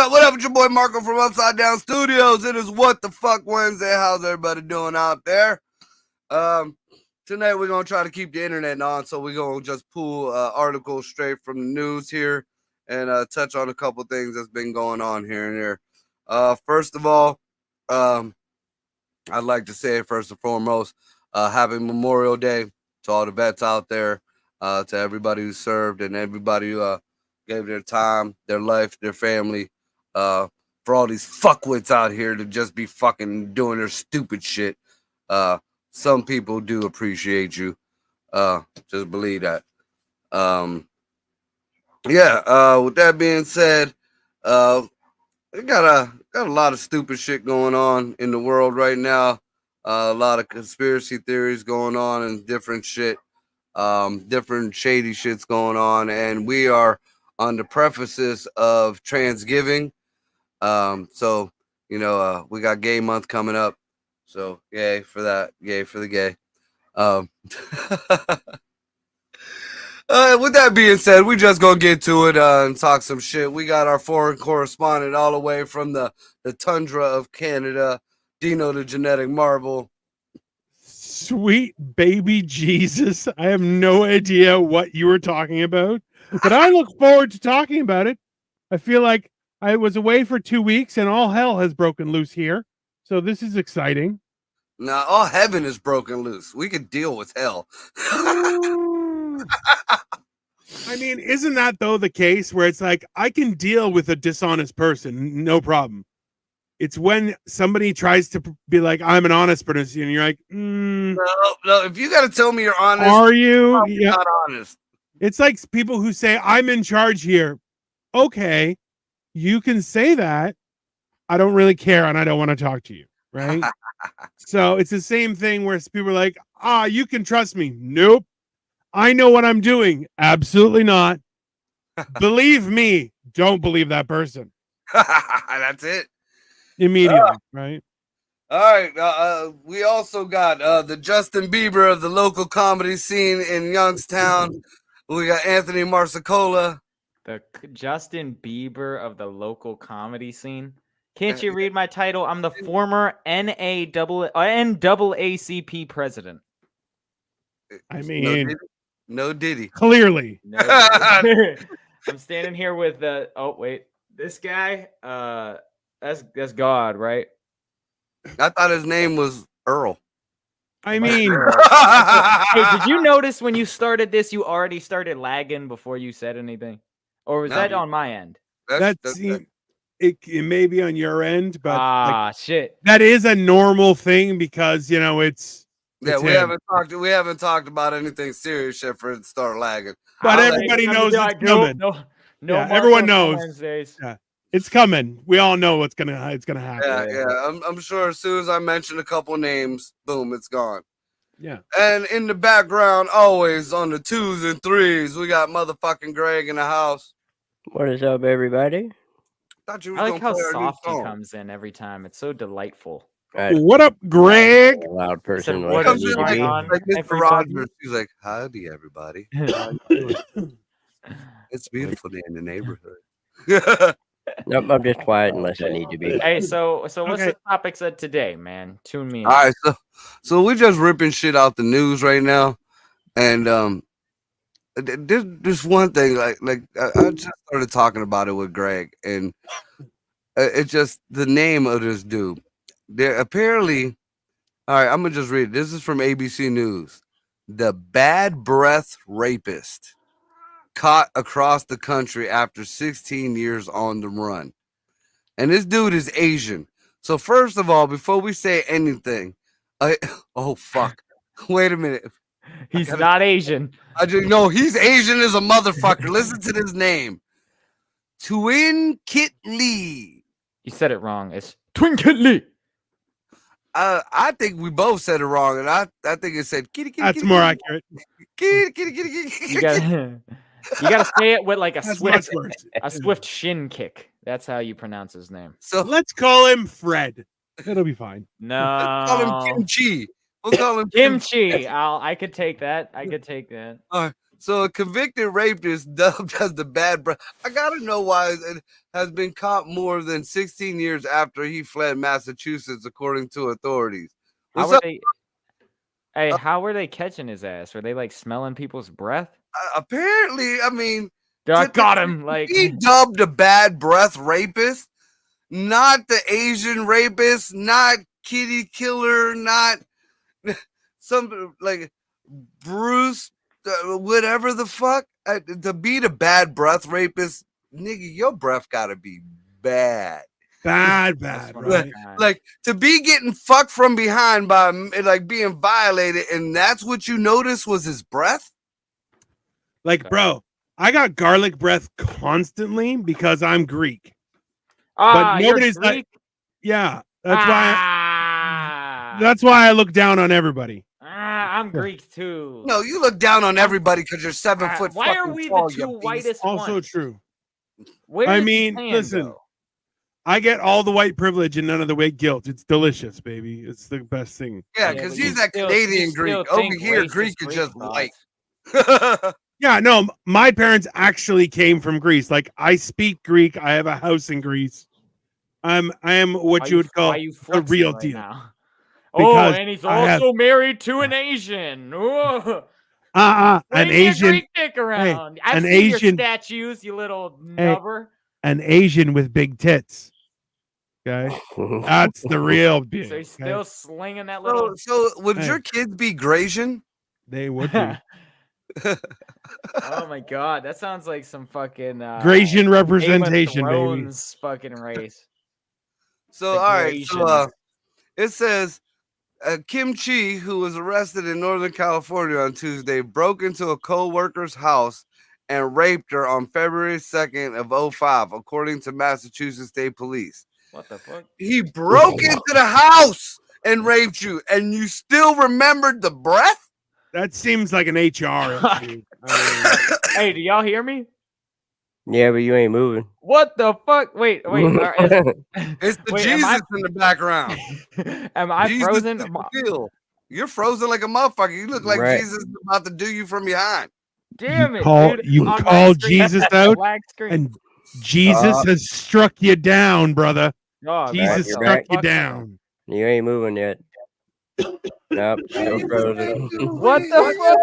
What up with your boy Marco from Upside Down Studios? It is WTF Wednesday. How's everybody doing out there? Tonight we're going to try to keep the internet on, so we're going to just pull articles straight from the news here and touch on a couple things that's been going on here and there. First of all, I'd like to say, first and foremost, happy Memorial Day to all the vets out there, to everybody who served and everybody who gave their time, their life, their family, for all these fuckwits out here to just be fucking doing their stupid shit. Some people do appreciate you. Just believe that. With that being said, we got a lot of stupid shit going on in the world right now. A lot of conspiracy theories going on and different shit, different shady shits going on, and we are on the prefaces of Transgiving. So we got Gay Month coming up. So yay for that, yay for the gay. With that being said, we just gonna get to it and talk some shit. We got our foreign correspondent all the way from the tundra of Canada, Dino the Genetic Marvel. Sweet baby Jesus. I have no idea what you were talking about, but I look forward to talking about it. I feel like I was away for 2 weeks and all hell has broken loose here. So this is exciting. Now, all heaven is broken loose. We could deal with hell. I mean, isn't that though the case where it's like, I can deal with a dishonest person, no problem. It's when somebody tries to be like, I'm an honest person, and you're like, no, if you got to tell me you're honest, are you? Yeah. Not honest. It's like people who say, I'm in charge here. Okay, you can say that. I don't really care, and I don't want to talk to you, right? So it's the same thing where people are like, you can trust me. Nope. I know what I'm doing. Absolutely not. Believe me. Don't believe that person. That's it. Immediately, right? All right. We also got the Justin Bieber of the local comedy scene in Youngstown. We got Anthony Marsicola. The Justin Bieber of the local comedy scene. Can't you read my title? I'm the former NAACP president. I mean, no Diddy. Clearly. No Diddy. I'm standing here with this guy. That's God, right? I thought his name was Earl. I mean, hey, did you notice when you started this, you already started lagging before you said anything? Or was that on my end? It may be on your end, but shit, that is a normal thing because it's we haven't talked about anything serious yet for it to start lagging. But everybody knows it's coming. No, everyone knows. Yeah. It's coming. We all know it's gonna happen. Yeah. I'm sure as soon as I mention a couple names, boom, it's gone. Yeah. And in the background, always on the 2s and 3s, we got motherfucking Greg in the house. What is up, everybody? I like how soft he comes in every time. It's so delightful. What up, Greg? Loud person. What comes in like Mr. Rogers. He's like, howdy, everybody. It's beautiful day in the neighborhood. Nope, I'm just quiet unless I need to be. Hey, so what's the topics of today, man? Tune me in. All right, so we're just ripping shit out the news right now, and there's one thing like I just started talking about it with Greg, and it's just the name of this dude. There apparently, all right, I'm gonna just read it. This is from ABC News. The bad breath rapist caught across the country after 16 years on the run. And this dude is Asian. So first of all, before we say anything, oh fuck. Wait a minute. He's not Asian. No, he's Asian as a motherfucker. Listen to this name. Twinketly. You said it wrong. It's Twinketly. I think we both said it wrong, and I think it said kitty kitty. That's kitty, more kitty, accurate. kitty kitty kitty kitty. You gotta say it with like a That's swift, much worse. a swift shin kick. That's how you pronounce his name. So Let's call him Fred. It'll be fine. No, call him kimchi. We'll call him kimchi. I could take that. I could take that. So a convicted rapist dubbed as the bad breath. I gotta know why it has been caught more than 16 years after he fled Massachusetts, according to authorities. How What's were up? they? Hey, how were they catching his ass? Were they like smelling people's breath? Apparently, I mean, I got him. Like he dubbed a bad breath rapist, not the Asian rapist, not kitty killer, not some like Bruce, whatever the fuck. To be the bad breath rapist, nigga, your breath gotta be bad. Bad, That's what right? Like to be getting fucked from behind by like being violated, and that's what you noticed was his breath. Like, bro, I got garlic breath constantly because I'm Greek. Ah, but you're nobody's like, Greek? yeah, that's why. Ah, That's why I look down on everybody. I'm Greek too. No, you look down on everybody because you're 7 foot. Why are fucking we tall, the you two beast. whitest Also ones? true. Where I does mean, Japan listen, go? I get all the white privilege and none of the white guilt. It's delicious, baby. It's the best thing. Yeah, Yeah, because but he's you that still- Canadian you Greek. still Over think here, racist Greek is Greek just thoughts. white. Yeah, no, my parents actually came from Greece. Like, I speak Greek. I have a house in Greece. I am what you would call you a real flexing right deal. now? Because and he's I have- also married to an Asian. Ooh. An Wave your Asian, Greek dick around. I've an seen Asian- your statues, you little Hey. nubber. an Asian with big tits. Okay, that's the real deal. So he's okay? still slinging that little. So would Hey. your kids be Grasian? They would be Oh my god, that sounds like some fucking Grasian Game of representation, baby. Thrones fucking race. So The all right, so Grasians. it says Kim Chi, who was arrested in Northern California on Tuesday, broke into a co-worker's house and raped her on February 2nd of 2005, according to Massachusetts State Police. What the fuck? He broke into the house and raped you, and you still remembered the breath? That seems like an HR issue. Hey, do y'all hear me? Yeah, but you ain't moving. What the fuck? Wait. It's the Wait, Jesus in the background. Am I Jesus frozen? is real. You're frozen like a motherfucker. You look like Right. Jesus is about to do you from behind. Damn it, call- dude. you On my call screen, Jesus out black screen. And Jesus has struck you down, brother. Oh, Jesus you're struck back. you down. You ain't moving yet. Nope, still frozen. What the fuck?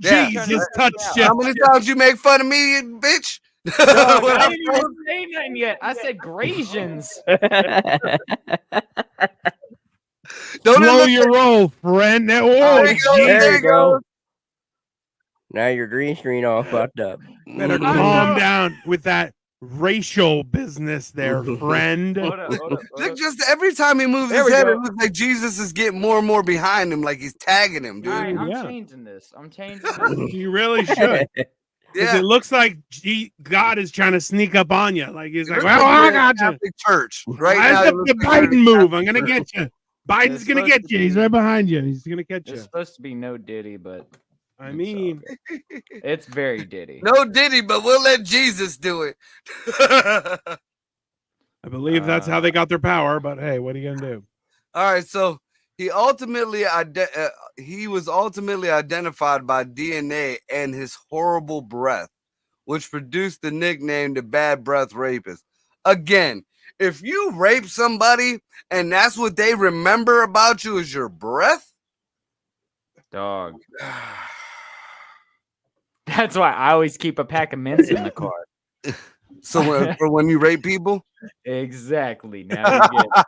Yeah. Jesus touched How you. many times you make fun of me, bitch? Dog, When I I'm didn't even say nothing yet. I said Grasians. Don't it Slow look your roll, friend. There Oh, you go, Jesus. There you go. Now your green screen all fucked up. Better calm down with that racial business there, friend. Hold up. Look, just every time he moves There his we head, go. it looks like Jesus is getting more and more behind him, like he's tagging him, dude. All right, I'm Yeah. changing this. I'm changing this. You really should. 'Cause Yeah. it looks like God is trying to sneak up on you. Like he's like, Looks well, like I you're in got you. Catholic Church right Where's now. the it looks like you're Biden in move? Catholic I'm gonna Church. get you. Biden's It's gonna supposed get to you. He's be- right behind you. He's gonna catch There's you. supposed to be no Diddy, but I mean, it's very Diddy. No Diddy, but we'll let Jesus do it. I believe that's how they got their power. But hey, what are you gonna do? All right, so he was ultimately identified by DNA and his horrible breath, which produced the nickname the Bad Breath Rapist. Again, if you rape somebody and that's what they remember about you is your breath, Dog. That's why I always keep a pack of mints in the car. so for when you rape people, Exactly. Now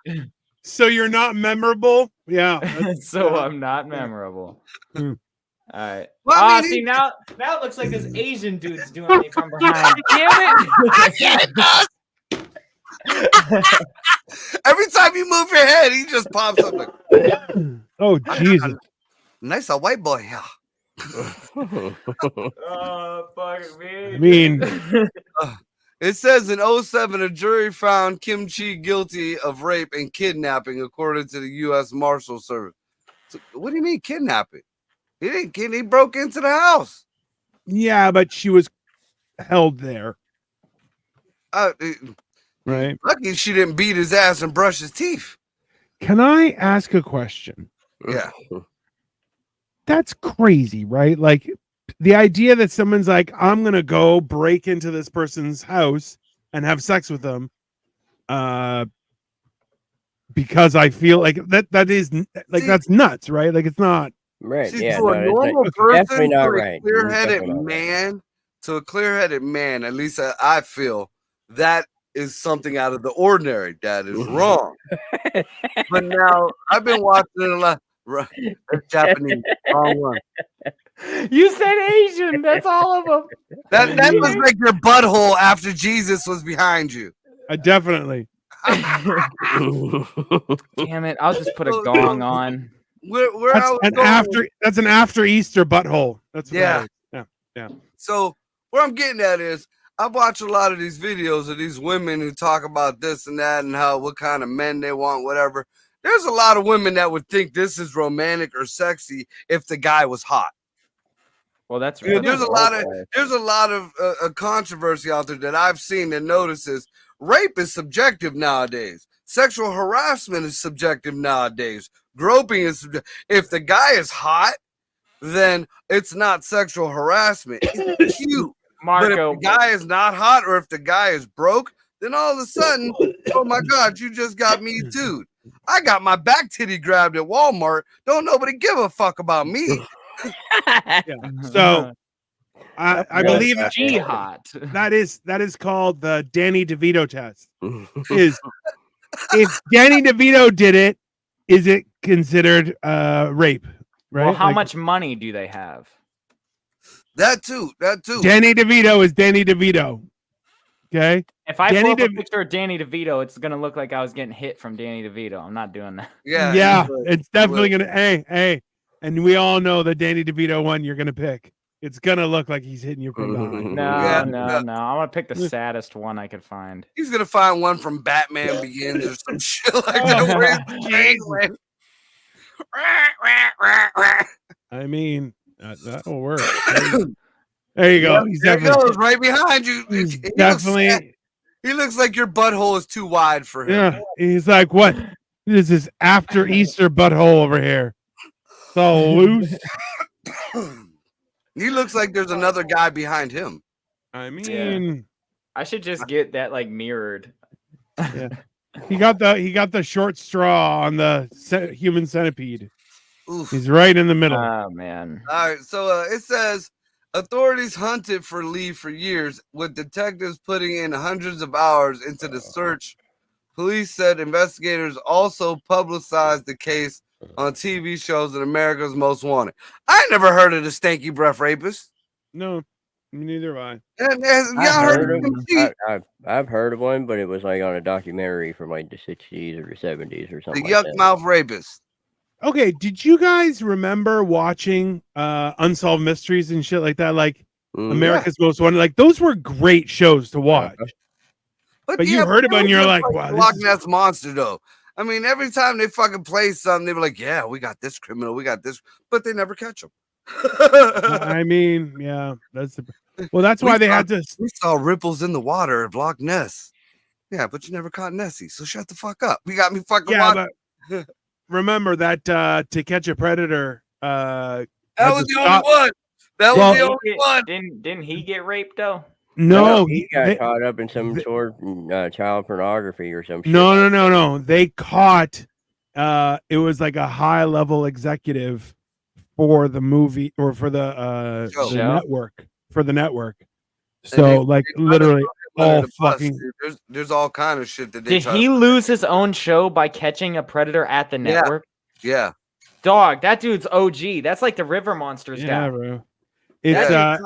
we get So you're not memorable? Yeah. it. So I'm not memorable. Hmm. All right. Well, I mean, See now it looks like this Asian dude's doing me from behind. Damn it! every time you move your head, he just pops up like, Oh Jesus. nice a white boy. Yeah. Oh fuck me. I mean, It says in 07, a jury found Kim Chi guilty of rape and kidnapping, according to the U.S. Marshal Service. So, what do you mean kidnapping? He didn't kid. He broke into the house. Yeah, but she was held there, Uh, right? Lucky she didn't beat his ass and brush his teeth. Can I ask a question? Yeah. That's crazy, right? Like the idea that someone's like, I'm gonna go break into this person's house and have sex with them, because I feel like that is like, that's nuts, right? Like it's not Right. See, Yeah. to No, a normal it's person, definitely not to a right. clear-headed Definitely not right. man, to a clear-headed man, at least I feel that is something out of the ordinary. That is wrong. But now I've been watching it a lot. That's Japanese. Wrong one. You said Asian. That's all of them. That was like your butthole after Jesus was behind you. definitely. Damn it! I'll just put a gong on. Where That's I was an going, after Easter butthole. That's what Yeah. that is. Yeah. So where I'm getting at is I watch a lot of these videos of these women who talk about this and that and how what kind of men they want, whatever. There's a lot of women that would think this is romantic or sexy if the guy was hot. Well, that's You know, right. there's a lot of controversy out there that I've seen that notices rape is subjective nowadays. Sexual harassment is subjective nowadays. Groping is if the guy is hot, then it's not sexual harassment. It's cute. But if Marco, the guy is not hot or if the guy is broke, then all of a sudden, oh my God, you just got me too. I got my back titty grabbed at Walmart. Don't nobody give a fuck about me. So I believe jihad. that is called the Danny DeVito test. Is if Danny DeVito did it, is it considered rape? Right? Well, how Like, much money do they have? That too. Danny DeVito is Danny DeVito. Okay. If I Danny pull up a picture of Danny DeVito, it's gonna look like I was getting hit from Danny DeVito. I'm not doing that. Yeah. It's definitely gonna. Hey, and we all know the Danny DeVito one you're gonna pick. It's gonna look like he's hitting you from behind. No. I'm gonna pick the saddest one I could find. He's gonna find one from Batman Begins or some shit like that. Where he's the penguin. I mean, that'll work. There you go. Yeah, He's there he definitely goes, right behind you. He looks like your butthole is too wide for him. Yeah. He's like, what? This is after Easter butthole over here. So loose. He looks like there's another guy behind him. I mean, I should just get that like mirrored. yeah. He got the short straw on the human centipede. Oof. He's right in the middle. Oh man. All right, so it says authorities hunted for Lee for years, with detectives putting in hundreds of hours into the search. Police said investigators also publicized the case on TV shows in America's Most Wanted. I ain't never heard of the stanky breath rapist. No, neither have I. I've heard of one, but it was like on a documentary from like the 60s or the 70s or The something. yuck mouth rapist. Okay, did you guys remember watching Unsolved Mysteries and shit like that? Like America's Most Wanted? Like those were great shows to watch. But you heard about it and you're like, wow. Loch Ness Monster, though. I mean, every time they fucking play something, they were like, yeah, we got this criminal, we got this, but they never catch him. I mean, yeah, that's why they had to. We saw ripples in the water of Loch Ness. Yeah, but you never caught Nessie, so shut the fuck up. You got me fucking watching. But remember that To Catch a Predator. That was the only one. That was the only one. Didn't he get raped though? No, he got caught up in some sort of child pornography or some shit. No. They caught. It was like a high level executive for the movie or for the network. For the network. So like literally all fucking. There's all kind of shit that they. Did he lose his own show by catching a predator at the network? Yeah. Dog, that dude's OG. That's like the River Monsters guy. Bro. It's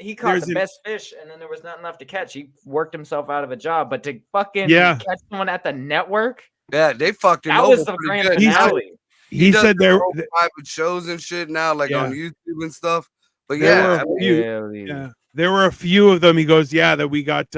he caught the best fish, and then there was not enough to catch. He worked himself out of a job, but to fucking catch someone at the network, they fucked him. That was the grand finale. He said there private shows and shit now, like on YouTube and stuff. But there were a few of them. He goes, that we got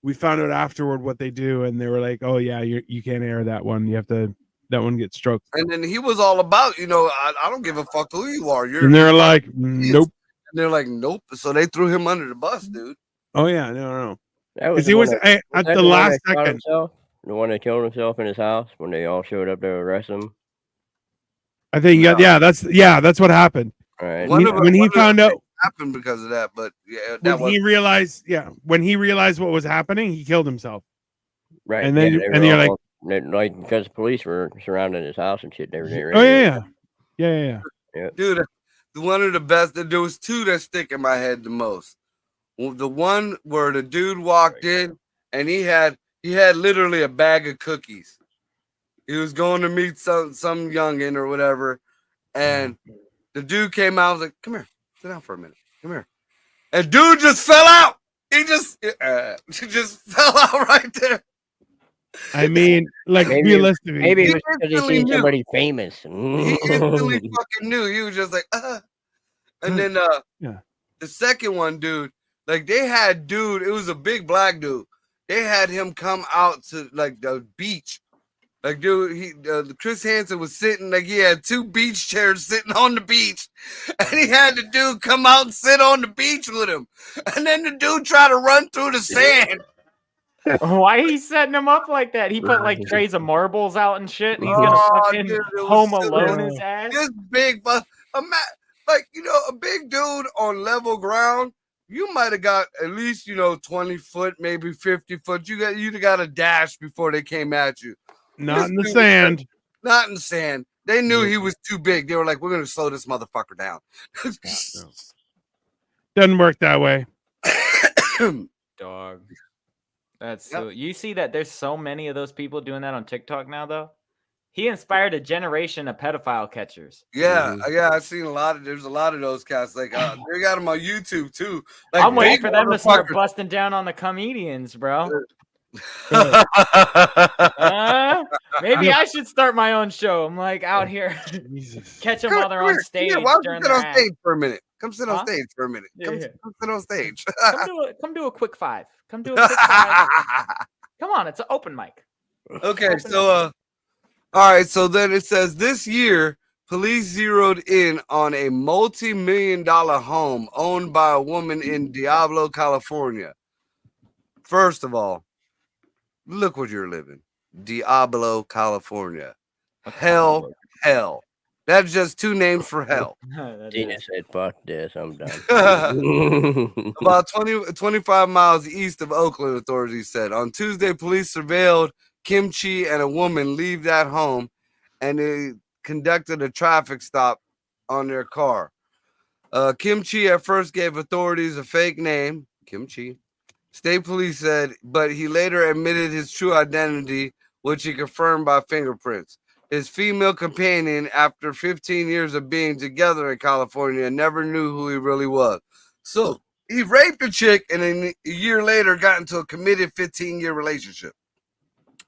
we found out afterward what they do, and they were like, "Oh yeah, you can't air that one. You have to. That one gets stroked." And then he was all about, I don't give a fuck who you are. And they're like, "Nope." And they're like, "Nope." So they threw him under the bus, dude. Oh yeah, no. That was Because he was at the last second. The one that killed himself in his house when they all showed up to arrest him. I think that's what happened. Right. When he found out happened because of that, but yeah, when he realized what was happening, he killed himself. Right. And then you're like because the police were surrounding his house and shit and everything. Oh yeah. Dude, one of the best. There was two that stick in my head the most. The one where the dude walked in and he had literally a bag of cookies. He was going to meet some youngin or whatever, and the dude came out. I was like, "Come here, sit down for a minute. Come here." And dude just fell out. He just fell out right there. I mean, like realistically, maybe it was because he seen somebody famous. He instantly fucking knew. He was just like, And then the second one, dude, like they had it was a big black dude. They had him come out to like the beach. Like, dude, Chris Hansen was sitting, like he had two beach chairs sitting on the beach, and he had the dude come out and sit on the beach with him. And then the dude tried to run through the sand. Why he setting him up like that? He put like trays of marbles out and shit, and he's gonna fucking Home Alone his ass. This big, but like a big dude on level ground. You might have got at least 20 foot, maybe 50 foot. You'd got a dash before they came at you. Not in the sand. Not in the sand. They knew he was too big. They were like, "We're gonna slow this motherfucker down." No. Doesn't work that way. Dog. That's so. You see that there's so many of those people doing that on TikTok now, though. He inspired a generation of pedophile catchers. Yeah, I've seen a lot of. There's a lot of those cats. Like they got them on YouTube too. Like, I'm waiting for them to start busting down on the comedians, bro. Maybe I should start my own show. I'm like out here, catch them while they're on stage. Why don't you sit on stage for a minute? Come sit on stage for a minute. Come sit on stage. Come do a quick five. Come do a quick five. Come on, it's an open mic. Okay, so all right, so then it says this year police zeroed in on a multi-million-dollar home owned by a woman in Diablo, California. First of all, look where you're living. Diablo, California. Hell. That's just two names for hell. Tina said, "Fuck this, I'm done." About 25 miles east of Oakland, authorities said. On Tuesday, police surveilled Kimchi and a woman leave that home, and they conducted a traffic stop on their car. Kimchi at first gave authorities a fake name, Kimchi. State police said, but he later admitted his true identity, which he confirmed by fingerprints. His female companion, after 15 years of being together in California, never knew who he really was. So he raped a chick and then a year later got into a committed 15-year relationship.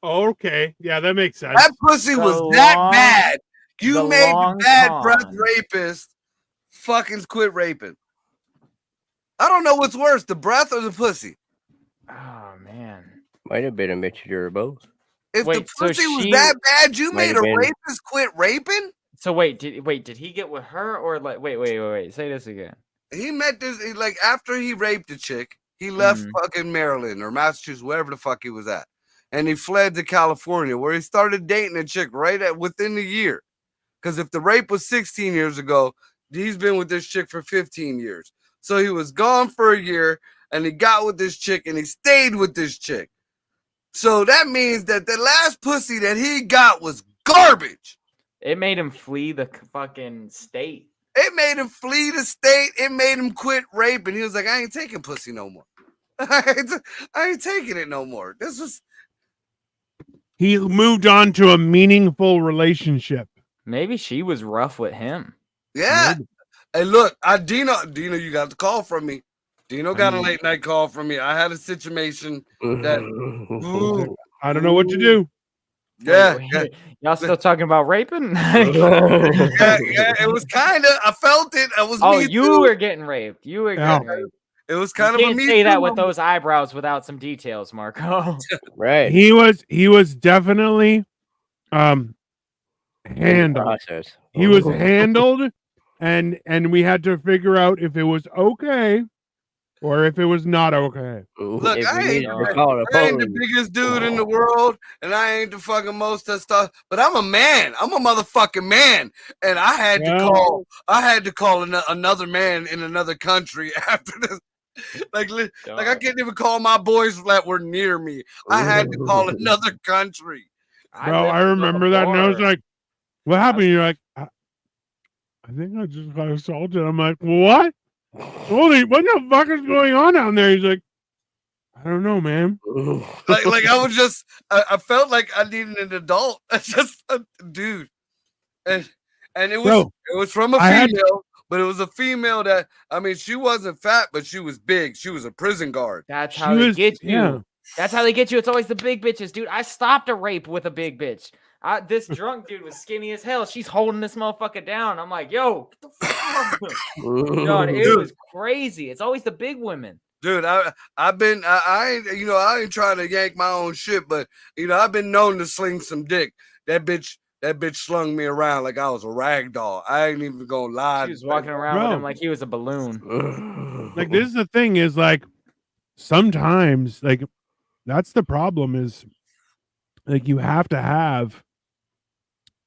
Okay. Yeah, that makes sense. That pussy was that bad. You made the bad breath rapist fucking quit raping. I don't know what's worse, the breath or the pussy. Oh, man. Might have been a mixture of both. If the pussy was that bad, you made a rapist quit raping? So wait, did he get with her or like wait, say this again. He met this like after he raped a chick, he left fucking Maryland or Massachusetts, wherever the fuck he was at. And he fled to California where he started dating a chick within the year. Because if the rape was 16 years ago, he's been with this chick for 15 years. So he was gone for a year and he got with this chick and he stayed with this chick. So that means that the last pussy that he got was garbage. It made him flee the fucking state. It made him flee the state. It made him quit raping. He was like, I ain't taking pussy no more. I ain't taking it no more. This was... He moved on to a meaningful relationship. Maybe she was rough with him. Yeah. Maybe. Hey, look, Dino, you got the call from me. Dino got a late night call from me. I had a situation that I don't know what to do. Yeah. Y'all still talking about raping? yeah, it was kind of. I felt it. I was. Oh, you were getting raped. You were getting raped. It was You kind of a can't me say too that with moment. those eyebrows without some details, Marco. Right. He was definitely In the handled. process. He was handled, and we had to figure out if it was okay or if it was not okay. Look, If we I ain't, needed to call it a I ain't the phone. biggest dude in the world, and I ain't the fucking most of stuff. But I'm a man. I'm a motherfucking man, and I had to call another man in another country after this. Like I can't even call my boys that were near me. I had to call another country. Bro, I remember that, and I was like, "What happened?" You're like, "I think I just got assaulted." I'm like, "What? Holy, what the fuck is going on down there?" He's like, "I don't know, man." Like I was just, I felt like I needed an adult. Just a dude, and it was from a female, but it was a female that, I mean, she wasn't fat, but she was big. She was a prison guard. That's how they get you. Yeah. That's how they get you. It's always the big bitches, dude. I stopped a rape with a big bitch. This drunk dude was skinny as hell. She's holding this motherfucker down. I'm like, yo, get the fuck off him. God, it was crazy. It's always the big women. Dude, I ain't trying to yank my own shit, but I've been known to sling some dick. That bitch slung me around like I was a rag doll. I ain't even gonna lie. She was walking around with him like he was a balloon. Like, this is the thing is, like, sometimes, like, that's the problem is, like, you have to have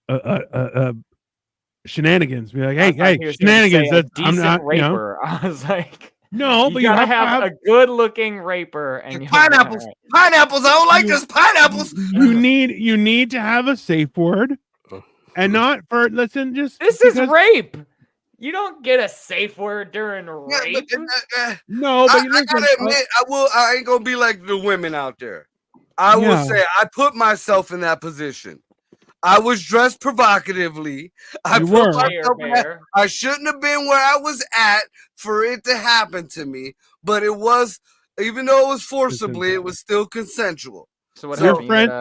a shenanigans. Be like, hey, shenanigans. I'm not raper. I was like, no, but you gotta have to have a good-looking raper and pineapples. Pineapples. I don't like this pineapples. You need to have a safe word, and not for this is rape. You don't get a safe word during rape. No, but I gotta admit, I ain't gonna be like the women out there. I will say I put myself in that position. I was dressed provocatively. I shouldn't have been where I was at for it to happen to me, but it was, even though it was forcibly, it was still consensual. So what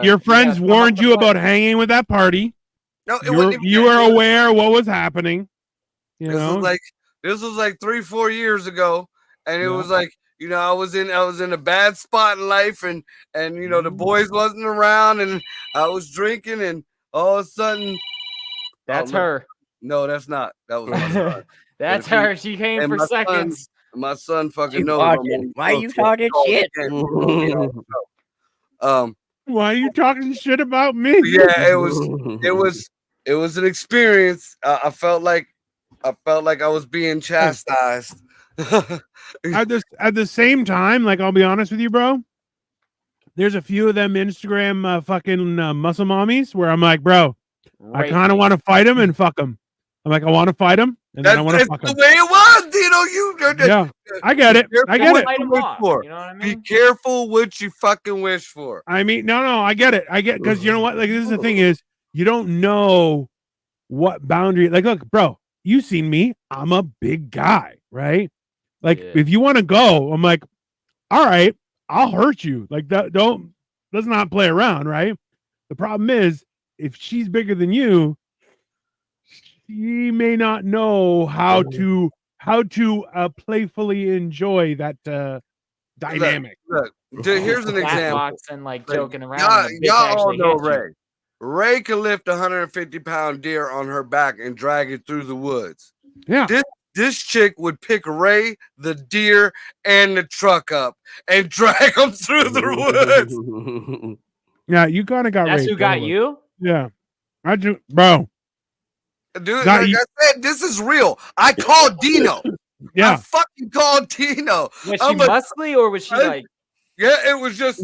your friends warned you about hanging with that party. No, you were aware of what was happening. This was like 3-4 years ago, and it was like, I was in a bad spot in life, and the boys wasn't around, and I was drinking, and all of a sudden, that's her. No, that's not. That was my son. That's her. She came for seconds. My son fucking knows. Why you talking shit? Why are you talking shit about me? Yeah, it was an experience. I felt like I was being chastised. At the same time, like, I'll be honest with you, bro. There's a few of them Instagram fucking muscle mommies where I'm like, bro, I kind of want to fight them and fuck them. I'm like, I want to fight them and then I want to fuck them. The way it was, Dino. Yeah, I get it. I get it. You know what I mean? Be careful what you fucking wish for. I mean, no, I get it. Because you know what? Like, this is the thing is, you don't know what boundary. Like, look, bro, you seen me. I'm a big guy, right? Like, if you want to go, I'm like, all right, I'll hurt you. Like, let's not play around, right? The problem is, if she's bigger than you, she may not know how to playfully enjoy that dynamic. Look, here's an example. And like joking around. Y'all all know Ray. Ray can lift a 150-pound deer on her back and drag it through the woods. Yeah. This chick would pick Ray, the deer, and the truck up and drag them through the woods. Yeah, you kind of got That's raped. Who got you? Yeah. I do, bro. Dude, like I said, this is real. I called Dino. Yeah. I fucking called Dino. Was she muscly or was she like? Yeah, it was just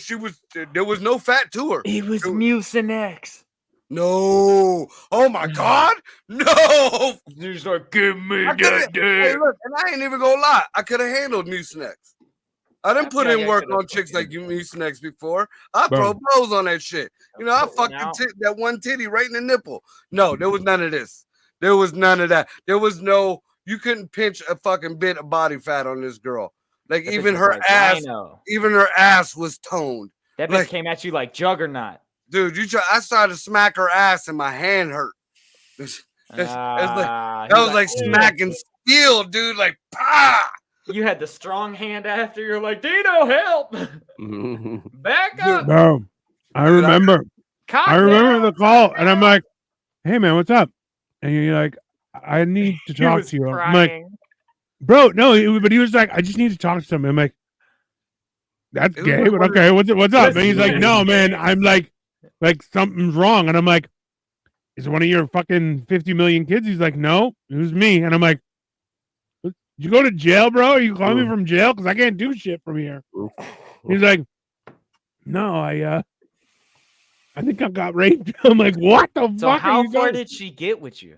she was. There was no fat to her. It was Mucinex. No. Oh my God. No. She's like, give me that dick. Hey, look, and I ain't even gonna lie. I could have handled Mucinex. I didn't put in work on chicks like you Mucinex before. I throw blows on that shit. I fucking that one titty right in the nipple. No, there was none of this. There was none of that. There was no. You couldn't pinch a fucking bit of body fat on this girl. Like, even her ass was toned. That bitch came at you like Juggernaut. Dude, I started to smack her ass and my hand hurt. That was like smacking steel, dude. Like, pah! You had the strong hand after. You're like, Dino, help! Back up! Bro, I Dude, remember. Calm I remember down, the call, calm and I'm down. like, "Hey, man, what's up?" And you're like, "I need to He talk was to you." I'm like, crying. "Bro, no," but he was like, "I just need to talk to someone." I'm like, "That's It was gay, like but one of okay, what's up?" And Listen, he's like, man. "No, man, I'm like something's wrong." And I'm like, "Is it one of your fucking 50 million kids?" He's like, "No, it was me." And I'm like, "Did you go to jail, bro? Are you calling me from jail? Because I can't do shit from here." He's like, "No, I think I got raped." I'm like, "What the So fuck are how you far doing?" did she get with you?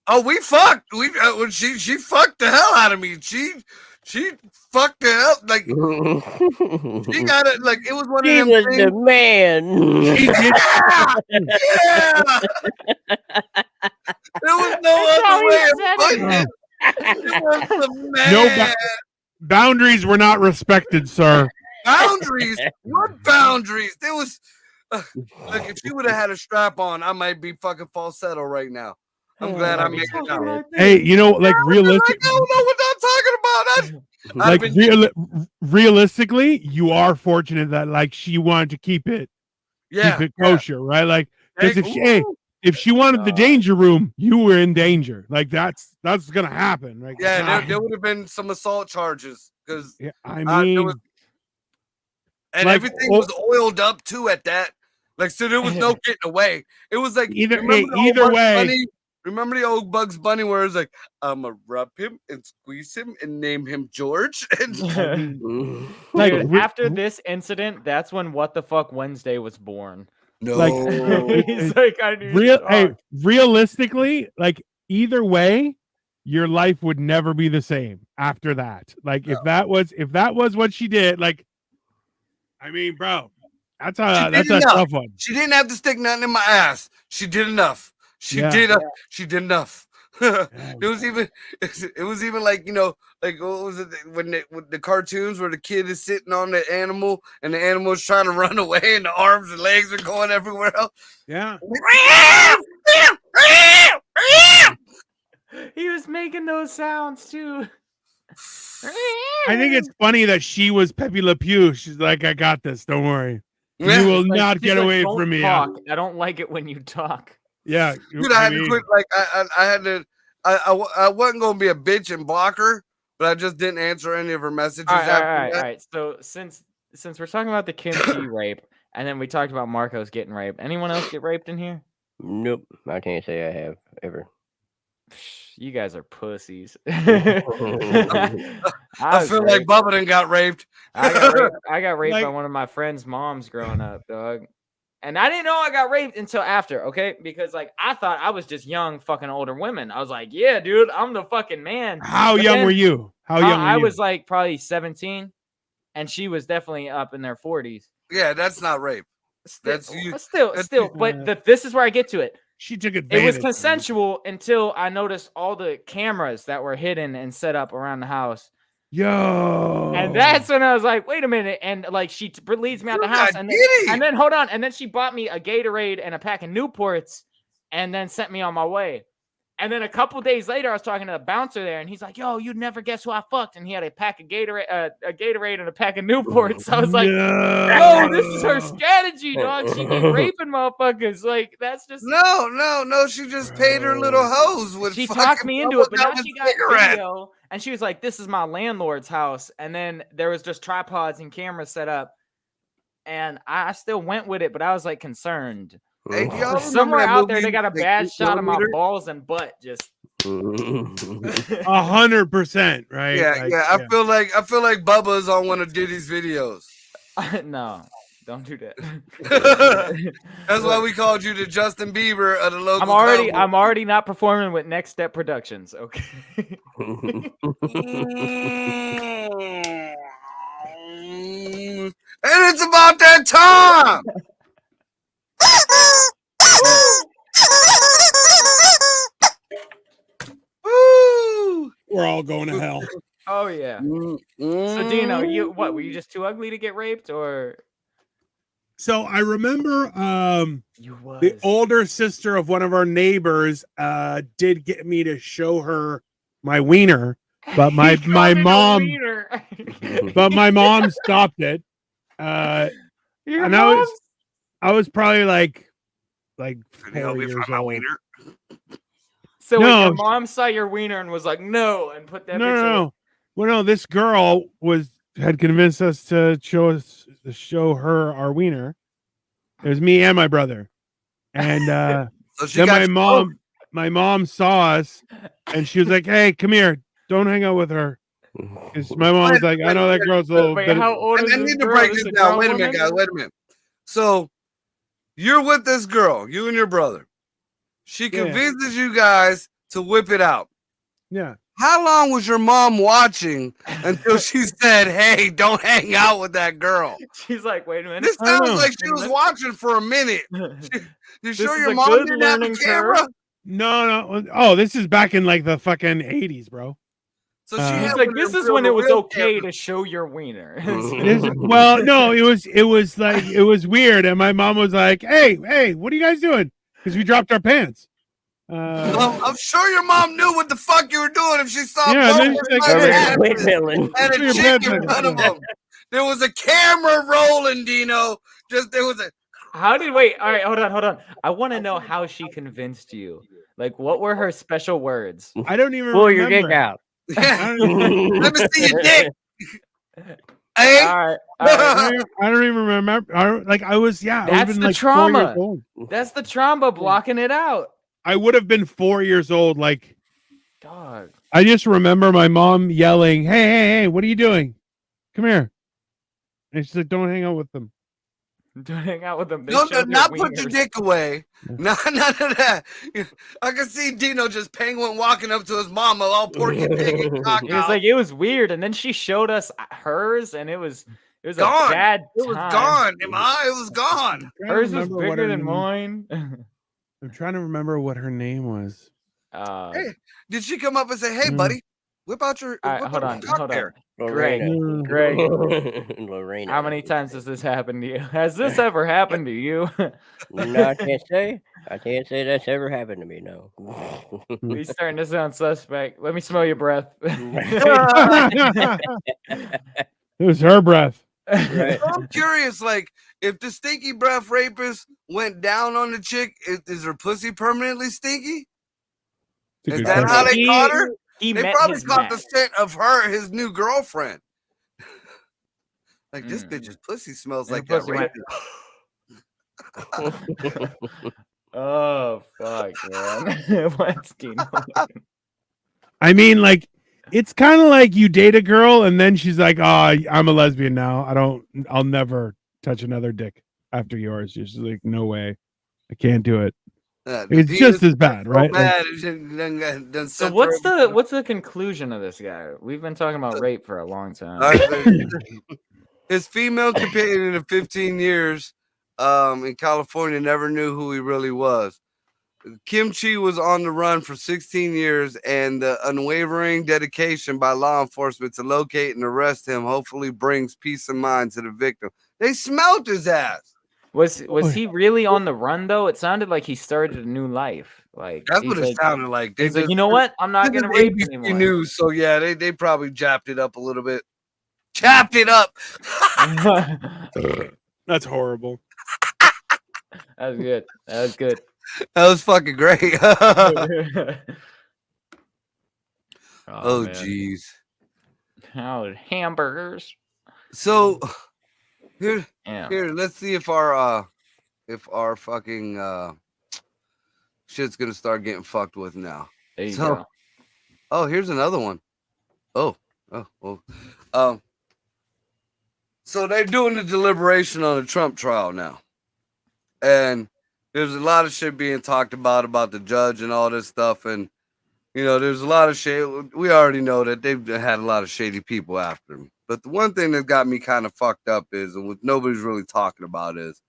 Oh, we fucked. She fucked the hell out of me. She fucked the hell like she got it. Like it was one of He them was things. the man. He did. Yeah. There was no That's how other he way of said putting it. it. It was the No man. boundaries were not respected, sir. Boundaries. What boundaries? There was like if she would have had a strap on, I might be fucking falsetto right now. I'm glad I I'd be made it talking out. like this. Hey, you know, like I realistic, don't know what I'm talking about. I'd like have been, realistically, you are fortunate that like she wanted to keep it kosher, right? Like, because if she wanted the danger room, you were in danger. Like that's gonna happen. Like, yeah, there would have been some assault charges because yeah, I there mean, was, and like, everything was oiled up too at that. Like, so there was no getting away. It was like either Bugs way. Bunny? Remember the old Bugs Bunny where it's like, I'ma rub him and squeeze him and name him George. And Like, Dude, after this incident, that's when What the Fuck Wednesday was born. like, He's like, I need to talk. realistically, like either way, your life would never be the same after that. Like if that was what she did, like, I mean, bro, that's a tough one. she didn't have to stick nothing in my ass. She did enough. She did enough. It was even like, you know, like what was it when the cartoons where the kid is sitting on the animal and the animal is trying to run away and the arms and legs are going everywhere else. Yeah. He was making those sounds too. I think it's funny that she was Pepe Le Pew. She's like, I got this. Don't worry. Yeah. You will Like, not she's get like, away "Don't from me. talk. I don't like it when you talk." Yeah. Dude, I had to quit. Like I had to. I wasn't gonna be a bitch and block her, but I just didn't answer any of her messages. All after right. that. So since we're talking about the Kim Chi rape, and then we talked about Marcos getting raped. Anyone else get raped in here? Nope, I can't say I have ever. You guys are pussies. I feel like Bubba done got raped. I got raped by one of my friend's moms growing up, dog. And I didn't know I got raped until after, okay? Because like I thought I was just young, fucking older women. I was like, yeah, dude, I'm the fucking man. How young were you? How young were you? I was like probably 17, and she was definitely up in their 40s. Yeah, that's not rape. But this is where I get to it. She took advantage. It was consensual until I noticed all the cameras that were hidden and set up around the house. Yo. And that's when I was like, wait a minute. And like she leads me out the house. And then hold on. And then she bought me a Gatorade and a pack of Newports and then sent me on my way. And then a couple days later, I was talking to the bouncer there, and he's like, "Yo, you'd never guess who I fucked." And he had a pack of Gatorade, and a pack of Newports. So I was like, "Yo, this is her strategy, dog. She be raping motherfuckers. Like that's just no. She just paid her little hose with. She talked me into it, but now she got video, and she was like, "This is my landlord's house." And then there was just tripods and cameras set up, and I still went with it, but I was like concerned. Hey, somewhere out there, they got a bad shot of my balls and butt. Just 100%, right? Yeah, I feel like Bubba's on one of Diddy's videos. No, don't do that. That's why we called you the Justin Bieber of the local. I'm already not performing with Next Step Productions. Okay. And it's about that time. Woo! We're all going to hell. Oh yeah. So Dino, were you just too ugly to get raped, or? So I remember the older sister of one of our neighbors did get me to show her my wiener. but my He called it a mom, wiener. but my mom stopped it. Your and mom's I was probably like Can you 4 help me years find my old. wiener? So wait, No, your mom saw your wiener and was like, "No," and put that bitch away. No. Well, no, this girl had convinced us to show her our wiener. It was me and my brother, and So she then got my mom saw us, and she was like, "Hey, come here, don't hang out with her." Because my mom was like, "I know that girl's a little Wait, bit." how old is I this need to girl? break This this a down. grown Wait a minute, woman? guys. Wait a minute. So you're with this girl, you and your brother. She Yeah. convinces you guys to whip it out. Yeah. How long was your mom watching until she said, "Hey, don't hang out with that girl"? She's like, "Wait a minute." This I don't sounds know. like she was watching for a minute. You This sure is your a mom good didn't have a learning camera? curve. No. Oh, this is back in like the fucking 80s, bro. So she He's He's had like, one of "This them is when it was real okay cameras. to show your wiener." Well, no, it was like it was weird, and my mom was like, "Hey, what are you guys doing?" Because we dropped our pants. I'm sure your mom knew what the fuck you were doing if she saw Yeah, and then both she's like, her "Hey, asses Windmilling. and put a your chick pants in on." front of them. There was a camera rolling, Dino. Just there was a. All right, hold on. I want to know how she convinced you. Like, what were her special words? I don't even Pull your remember. dick out. Yeah, I don't, let me see your dick. Hey, All right. I don't even remember. I was That's been the like 4 years trauma. old. That's the trauma blocking it out. I would have been 4 years old. Like, Dog. I just remember my mom yelling, "Hey, what are you doing? Come here!" And she's like, "Don't hang out with them." Don't hang out with them. They no, showed not their put your wieners. dick away. None of that. I can see Dino just penguin walking up to his mama, all Porky Pig and cock It was out. like it was weird, and then she showed us hers, and it was Gone. a bad It was time. gone. It was gone. I'm trying to Hers was remember what bigger her than name- mine. I'm trying to remember what her name was. Hey, did she come up and say, "Hey, Mm. buddy, whip out your All right, whip hold out on, your cock hold there"? on. Lorena. Greg, Lorena. how many times has this happened to you? Has this ever happened to you? No, I can't say. I can't say that's ever happened to me. No. He's starting to sound suspect. Let me smell your breath. It was her breath. Right. I'm curious, like, if the stinky breath rapist went down on the chick, is her pussy permanently stinky? It's a Is good that how question. they caught her? He They met probably his caught the match. scent of her, his new girlfriend. Like, this Mm. bitch's pussy smells And like the that pussy went, rapist. oh fuck, man. What's Dino? I mean, like, it's kind of like you date a girl and then she's like, "Oh, I'm a lesbian now. I'll never touch another dick after yours." You're just like, "No way, I can't do it." The It's penis just as is bad, so right? Like, bad, it done So sent what's her- the conclusion of this guy? We've been talking about rape for a long time. All right, his female companion of 15 years in California never knew who he really was. Kimchi was on the run for 16 years, and the unwavering dedication by law enforcement to locate and arrest him hopefully brings peace of mind to the victim. They smelt his ass. Was he really on the run though? It sounded like he started a new life. Like That's he's what it like, sounded like. he's like, you know what? I'm not This gonna is rape ABC anymore. News, so yeah, they probably japped it up a little bit. Chapped it up. that's horrible. That was good. That was good. That was fucking great. Oh, man. jeez. Oh, hamburgers. So here, Yeah. let's see if our fucking shit's gonna start getting fucked with now. There you So- go. Oh, here's another one. Oh. So they're doing the deliberation on the Trump trial now, and there's a lot of shit being talked about the judge and all this stuff, and there's a lot of shit. We already know that they've had a lot of shady people after him. But the one thing that got me kind of fucked up is, and what nobody's really talking about is,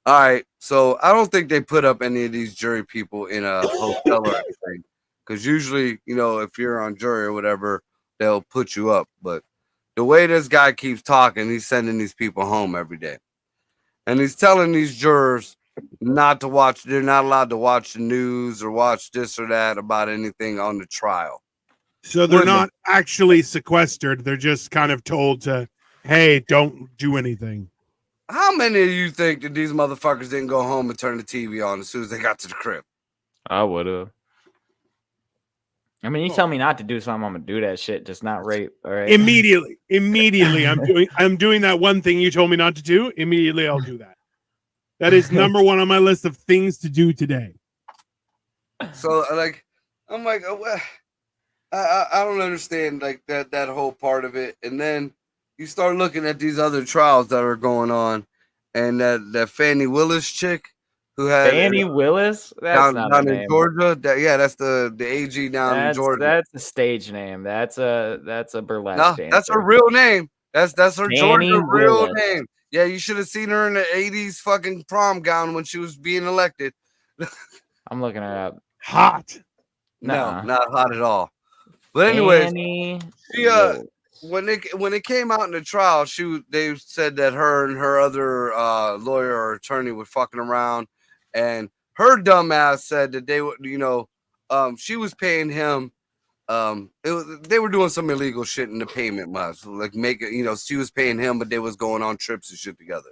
all right, so I don't think they put up any of these jury people in a hotel or anything, because usually, if you're on jury or whatever, they'll put you up. But the way this guy keeps talking, he's sending these people home every day, and he's telling these jurors not to watch. They're not allowed to watch the news or watch this or that about anything on the trial. So they're Women. not actually sequestered. They're just kind of told to, hey, don't do anything. How many of you think that these motherfuckers didn't go home and turn the TV on as soon as they got to the crib? I would have. I mean, you tell me not to do something, I'm gonna do that shit, just not rape. All right. Immediately, I'm doing that one thing you told me not to do. Immediately, I'll do that. That is number one on my list of things to do today. So like, I'm like, I don't understand like that whole part of it. And then you start looking at these other trials that are going on, and that Fannie Willis chick who had Fannie Willis? That's down not a in name. Georgia. That's the AG down in Georgia. That's a stage name. That's a burlesque No, dancer. that's her real name. That's her Fannie Georgia real Willis. name. Yeah, you should have seen her in the 80s fucking prom gown when she was being elected. I'm looking her up. Hot. No, not hot at all. But anyways, Fannie she Willis. when it came out in the trial, they said that her and her other lawyer or attorney were fucking around, and her dumb ass said that they would, she was paying him. They were doing some illegal shit in the payment months, like she was paying him, but they was going on trips and shit together.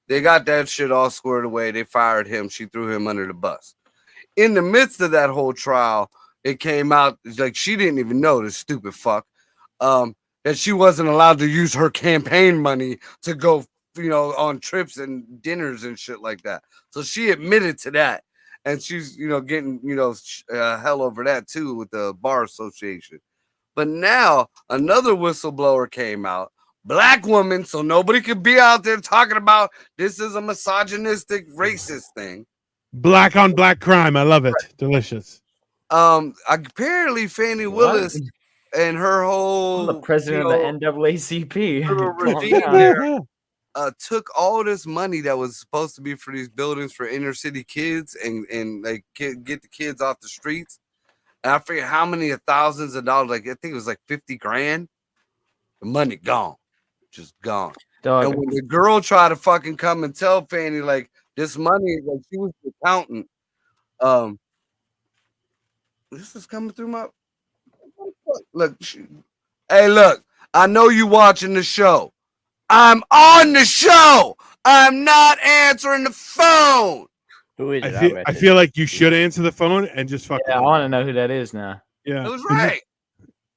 They got that shit all squared away. They fired him. She threw him under the bus. In the midst of that whole trial, it came out like she didn't even know, this stupid fuck, that she wasn't allowed to use her campaign money to go, on trips and dinners and shit like that. So she admitted to that. And she's, getting, hell over that too with the bar association. But now another whistleblower came out, black woman, so nobody could be out there talking about this is a misogynistic, racist thing. Black on black crime. I love it. Delicious. Apparently Fannie Willis and her whole I'm the president of the NAACP. little regime there took all this money that was supposed to be for these buildings for inner city kids and like get the kids off the streets. And I forget how many thousands of dollars, like I think it was like 50 grand. The money gone. Just gone. Dog. And when the girl tried to fucking come and tell Fannie like this money, like she was the accountant. This is coming through my look. Hey, look, I know you watching the show. I'm on the show. I'm not answering the phone. Who is it? I feel like you should answer the phone and just fuck. Yeah, I want to know who that is now. Yeah, It was Ray.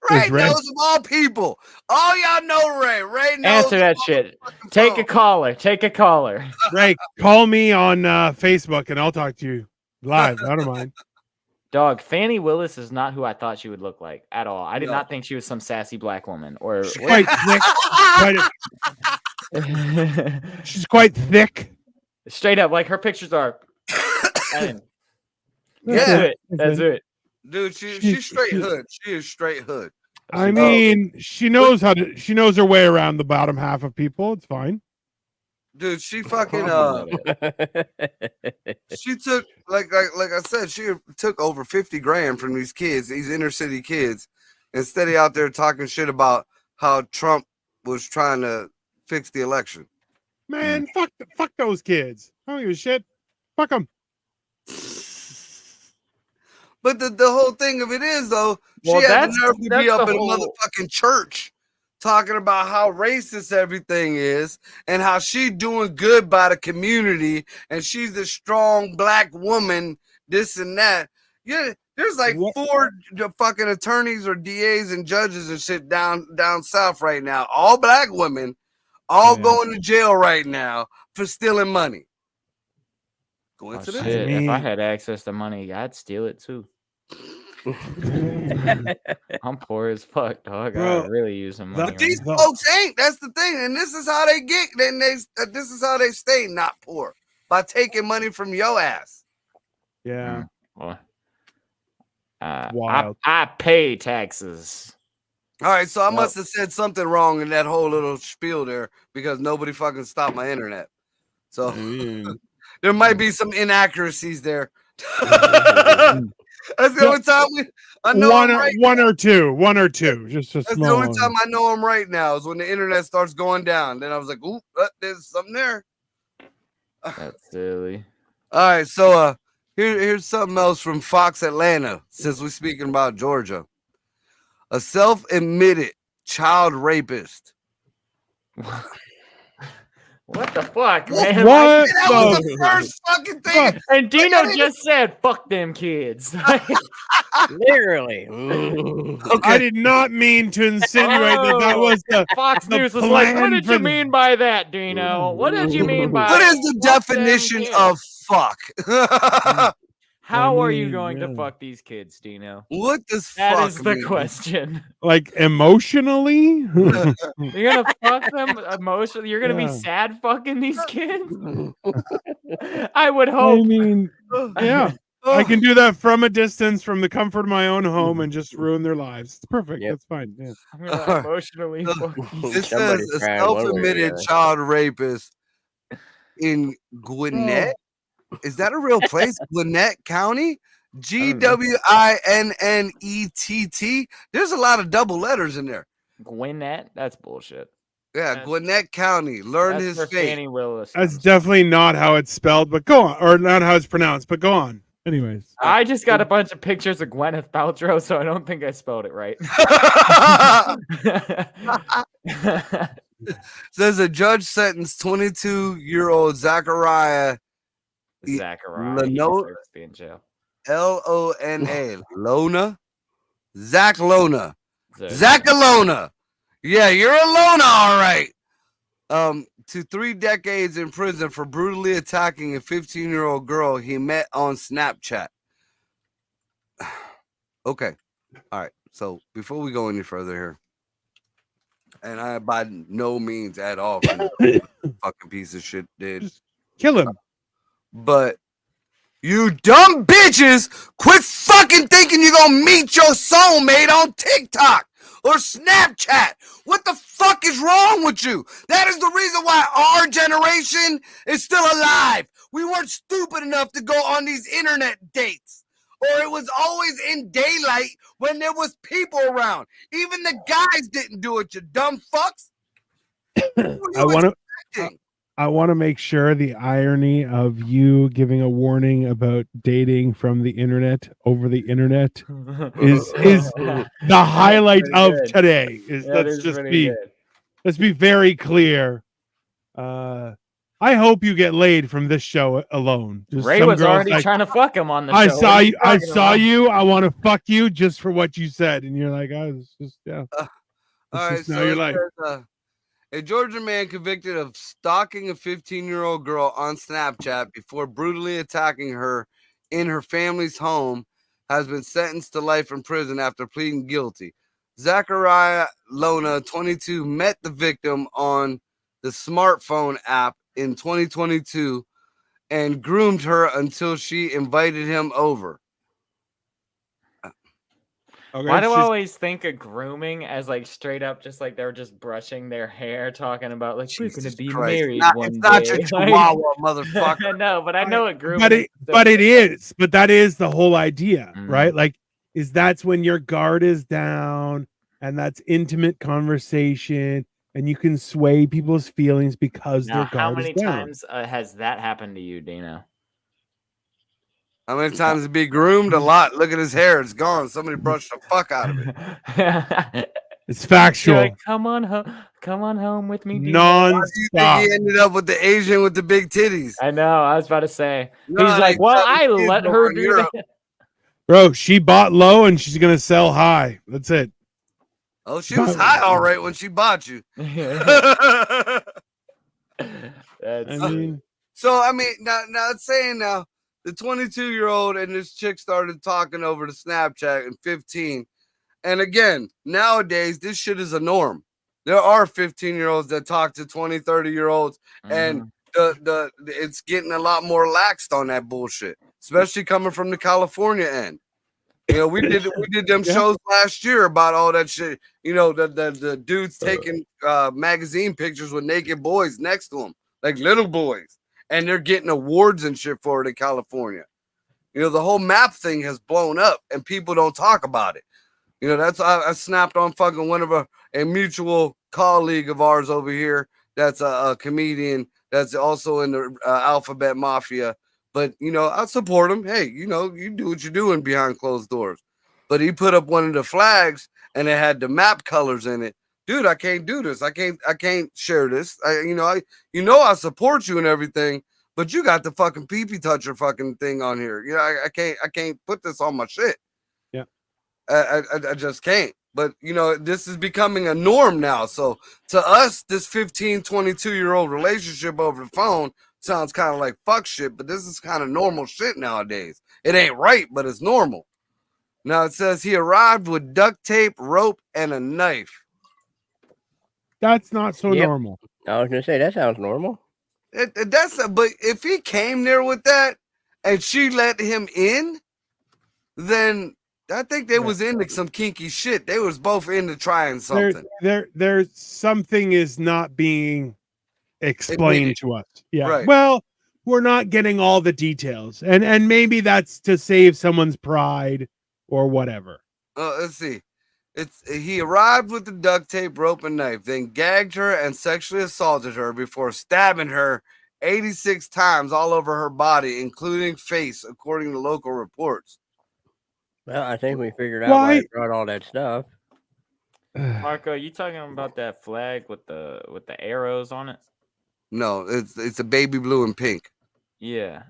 Ray knows of all people. All y'all know Ray. Ray knows. Answer that shit. Take a caller. Take a caller. Ray, call me on Facebook and I'll talk to you live. I don't mind. Dog, Fannie Willis is not who I thought she would look like at all. I did not think she was some sassy black woman. Or She's quite thick. She's quite thick. Straight up, like her pictures are. And Yeah, that's it. dude, she's straight hood. She is straight hood. I mean, she knows her way around the bottom half of people. It's fine. Dude, she fucking she took like I said, she took over 50 grand from these kids, these inner city kids, instead of out there talking shit about how Trump was trying to fix the election. Man, fuck those kids. I don't give a shit. Fuck them. But the whole thing of it is though, Well, she had the nerve to be that's up the in a whole- motherfucking church talking about how racist everything is and how she doing good by the community and she's a strong black woman, this and that. Yeah, there's like 4 fucking attorneys or DAs and judges and shit down south right now. All black women, all going to jail right now for stealing money. Coincidence? Shit, if I had access to money, I'd steal it too. I'm poor as fuck, dog. Bro, I really use some money. But these folks ain't. That's the thing, and this is how they get. This is how they stay not poor, by taking money from your ass. Yeah. Well, Wild. I pay taxes. All right, so I must have said something wrong in that whole little spiel there because nobody fucking stopped my internet. So there might be some inaccuracies there. That's the only time I know one or two. Just a That's small the only one. time I know I'm right now is when the internet starts going down. Then I was like, "Ooh, there's something there." That's silly. All right, so here's something else from Fox Atlanta. Since we're speaking about Georgia, a self-admitted child rapist. What the fuck, man? What? That was the first fucking thing. And Dino just said, "Fuck them kids." Literally. I did not mean to insinuate that was the Fox the News was like, "What plan did for you the- mean by that, Dino? What did you mean by What is the fuck them definition kids?" of fuck? How are you mean, going to yeah. fuck these kids, Dino? What does That fuck is the mean? question. like emotionally? You're gonna fuck them emotionally. You're gonna be Yeah. sad fucking these kids. I would I hope. mean, yeah. I can do that from a distance, from the comfort of my own home, and just ruin their lives. It's perfect. Yep. That's fine. Yeah. I'm gonna emotionally Uh, fuck these It Somebody's says a trying one way or the self-admitted other. child rapist in Gwinnett. Is that a real place? Gwinnett County? Gwinnett. There's a lot of double letters in there. Gwinnett? That's bullshit. Yeah, That's- Gwinnett County. Learned That's his where fate. Fannie Willis. That's comes. definitely not how it's spelled, but go on. Or not how it's pronounced, but go on. Anyways. I just got a bunch of pictures of Gwyneth Paltrow, so I don't think I spelled it right. Says a judge sentenced 22-year-old Zachariah Zachariah. He Leno- deserves to be in jail. Lona. Lona? Zach Lona. So- Zachalona. Yeah, you're a Lona, all right. To 3 decades in prison for brutally attacking a 15-year-old girl he met on Snapchat. Okay. All right. So before we go any further here, and I by no means at all fucking piece of shit did, Kill him. but you dumb bitches, quit fucking thinking you're gonna meet your soulmate on TikTok or Snapchat. What the fuck is wrong with you? That is the reason why our generation is still alive. We weren't stupid enough to go on these internet dates. Or it was always in daylight when there was people around. Even the guys didn't do it, you dumb fucks. I want to make sure the irony of you giving a warning about dating from the internet over the internet is the highlight pretty of good. today. That is pretty good. Let's be very clear. I hope you get laid from this show alone. Just Ray some was girls already like, trying to fuck him on the I show. saw What are you. I talking saw about? you. I want to fuck you just for what you said, and you're like, I was just yeah. All right, just now so you're it like, says, a Georgia man convicted of stalking a 15-year-old girl on Snapchat before brutally attacking her in her family's home has been sentenced to life in prison after pleading guilty. Zachariah Lona, 22, met the victim on the smartphone app in 2022 and groomed her until she invited him over. okay, Why do I she's- always think of grooming as like straight up, just like they were just brushing their hair, talking about like we're Jesus gonna be Christ. married Not- one it's not day. your Like- chihuahua, motherfucker. I know, but I know what grooming. but it is, but that is the whole idea, Mhm. right? Like, that's when your guard is down and that's intimate conversation and you can sway people's feelings because Now, their how guard many is down. times has that happened to you, Dino? How many times he be groomed? A lot. Look at his hair; it's gone. Somebody brushed the fuck out of it. It's You're factual. like, come on home with me, Dino. Why do you think Non-stop. he ended up with the Asian with the big titties? I know. I was about to say. No, He's they like, well, cut I the kids let over her in do Europe. that. Bro, she bought low and she's gonna sell high. That's it. Oh, she was high all right when she bought you. That's I mean, So I mean, now it's saying now the 22-year-old and this chick started talking over the Snapchat in 15, and again nowadays this shit is a norm. There are 15-year-olds that talk to 20, 30-year-olds, and the it's getting a lot more laxed on that bullshit, especially coming from the California end. You know, we did them Yeah. shows last year about all that shit. You know, the dudes taking magazine pictures with naked boys next to them, like little boys, and they're getting awards and shit for it in California. You know, the whole map thing has blown up, and people don't talk about it. You know, that's I snapped on fucking one of a mutual colleague of ours over here. That's a comedian that's also in the Alphabet Mafia. But, you know, I support him. Hey, you know, you do what you're doing behind closed doors. But he put up one of the flags and it had the map colors in it. Dude, I can't do this. I can't share this. I support you and everything, but you got the fucking pee-pee toucher fucking thing on here. You know, I can't put this on my shit. Yeah. I just can't. But you know, this is becoming a norm now. So to us, this 15, 22-year-old relationship over the phone sounds kind of like fuck shit, but this is kind of normal shit nowadays. It ain't right, but it's normal. Now it says he arrived with duct tape, rope, and a knife. That's not so normal. I was gonna say that sounds normal. But if he came there with that and she let him in, then I think they was into some kinky shit. They was both into trying something. There's something is not being explained to us. Yeah. Right. Well, we're not getting all the details, and maybe that's to save someone's pride or whatever. Let's see. He arrived with the duct tape, rope, and knife, then gagged her and sexually assaulted her before stabbing her 86 times all over her body, including face, according to local reports. Well, I think we figured out why he brought all that stuff. Marco, you talking about that flag with the arrows on it? No, it's a baby blue and pink. Yeah.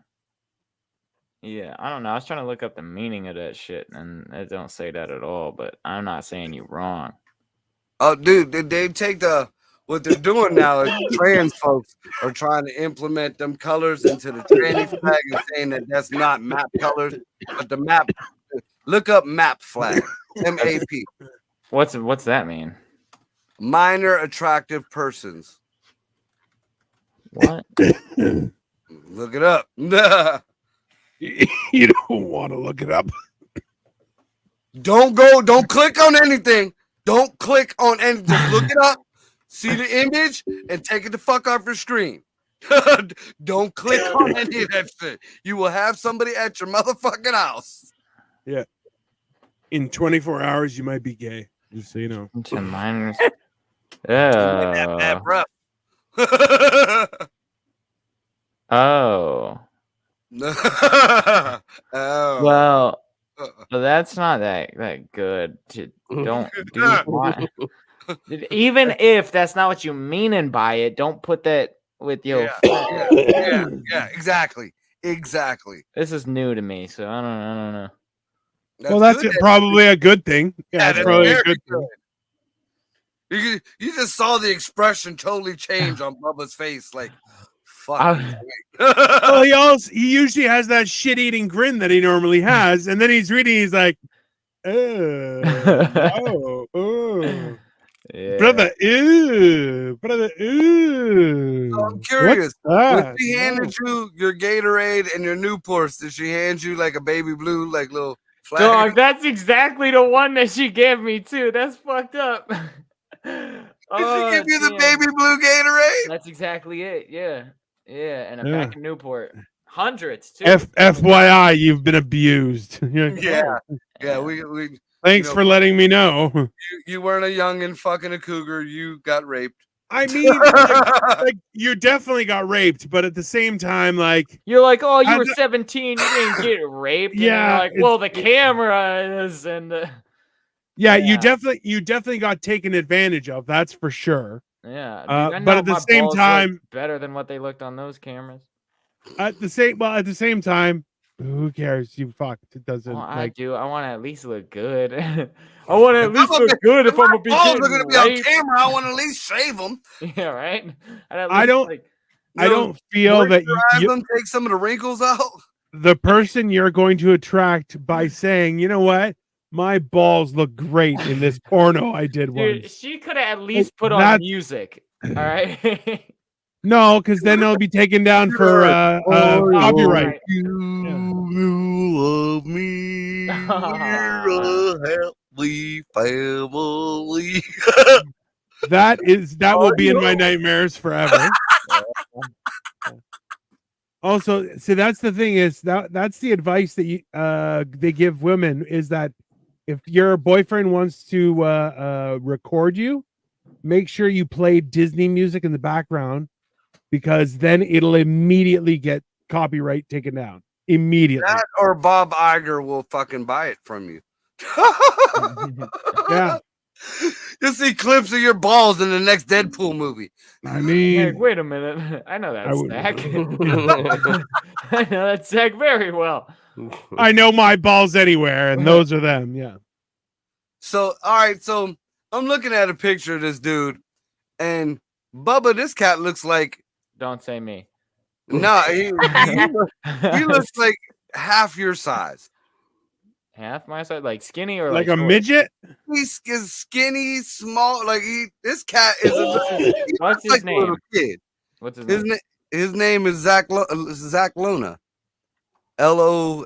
Yeah, I don't know. I was trying to look up the meaning of that shit, and it don't say that at all. But I'm not saying you wrong. Oh, dude, they take what they're doing now is trans folks are trying to implement them colors into the tranny flag and saying that that's not map colors, but the map. Look up map flag, MAP. What's that mean? Minor attractive persons. What? Look it up. You don't want to look it up. Don't click on anything. Don't click on anything. Just look it up, see the image, and take it the fuck off your screen. Don't click on any of that shit. You will have somebody at your motherfucking house. Yeah. In 24 hours, you might be gay. Just so you know. To minors. Bad breath. Oh. Oh. Well, that's not that good. Don't do not. Even if that's not what you meaning by it, don't put that with your. Yeah, exactly. This is new to me, so I don't know. That's probably a good thing. Yeah, that's probably a good thing. You just saw the expression totally change on Bubba's face, like. Well, he usually has that shit-eating grin that he normally has, and then he's reading. He's like, "Oh, yeah. brother, ooh." So I'm curious. When she handed you your Gatorade and your Newports, did she hand you like a baby blue, like little flag? Dog, that's exactly the one that she gave me too. That's fucked up. Did she give you the baby blue Gatorade? That's exactly it. Yeah. Yeah, and a pack of Newport. Hundreds, too. FYI, you've been abused. Yeah. We Thanks for letting me know. You weren't a youngin' fucking a cougar. You got raped. I mean, like, you definitely got raped, but at the same time, like... You're like, oh, you were 17, you didn't get raped. Yeah. Like, well, the cameras and the... Yeah, you definitely got taken advantage of. That's for sure. Yeah, dude, but at the same time, better than what they looked on those cameras. At the same time, who cares? You fucked. It doesn't. I do. I want to at least look good. I want to at least look good if I'm gonna be on camera. I want to at least shave them. Yeah, right. I don't feel that you take some of the wrinkles out. The person you're going to attract by saying, you know what? My balls look great in this porno I did once. Dude, she could have at least put on music. All right. No, because then they'll be taken down for copyright. You love me. We're a happy family. That will be in my nightmares forever. Also, see, that's the thing is that's the advice that they give women is that if your boyfriend wants to record you, make sure you play Disney music in the background because then it'll immediately get copyright taken down. Immediately. That or Bob Iger will fucking buy it from you. Yeah. You'll see clips of your balls in the next Deadpool movie. I Hey, mean, wait a minute. I know that I would- Zach. I know that Zach very well. I know my balls anywhere, and those are them. Yeah. So, all right. So I'm looking at a picture of this dude, and Bubba, this cat looks like Don't say me. he looks like half your size. Half my size, like skinny or Like a short? midget? He's skinny, small. Like this cat is he What's looks his like a little name? kid. What's his His name? his name is Zach Lona, Lona.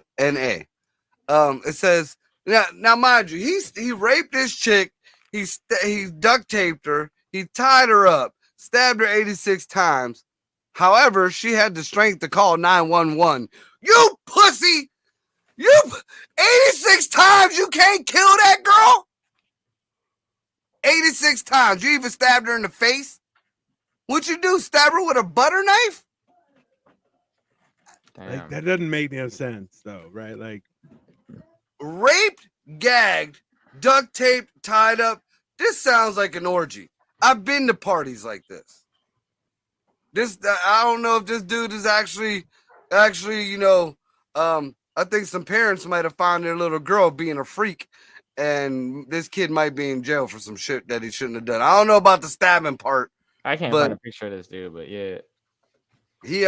It says now, mind you, he raped this chick. He duct taped her. He tied her up, stabbed her 86 times. However, she had the strength to call 911. You pussy! You 86 times you can't kill that girl? 86 times. You even stabbed her in the face? What'd you do? Stab her with a butter knife? Like, Damn. that doesn't make no sense, though, right? Like, Raped, gagged, duct taped, tied up. This sounds like an orgy. I've been to parties like this. I don't know if this dude is actually, I think some parents might have found their little girl being a freak, and this kid might be in jail for some shit that he shouldn't have done. I don't know about the stabbing part. I can't but- find a picture of this dude, but yeah. He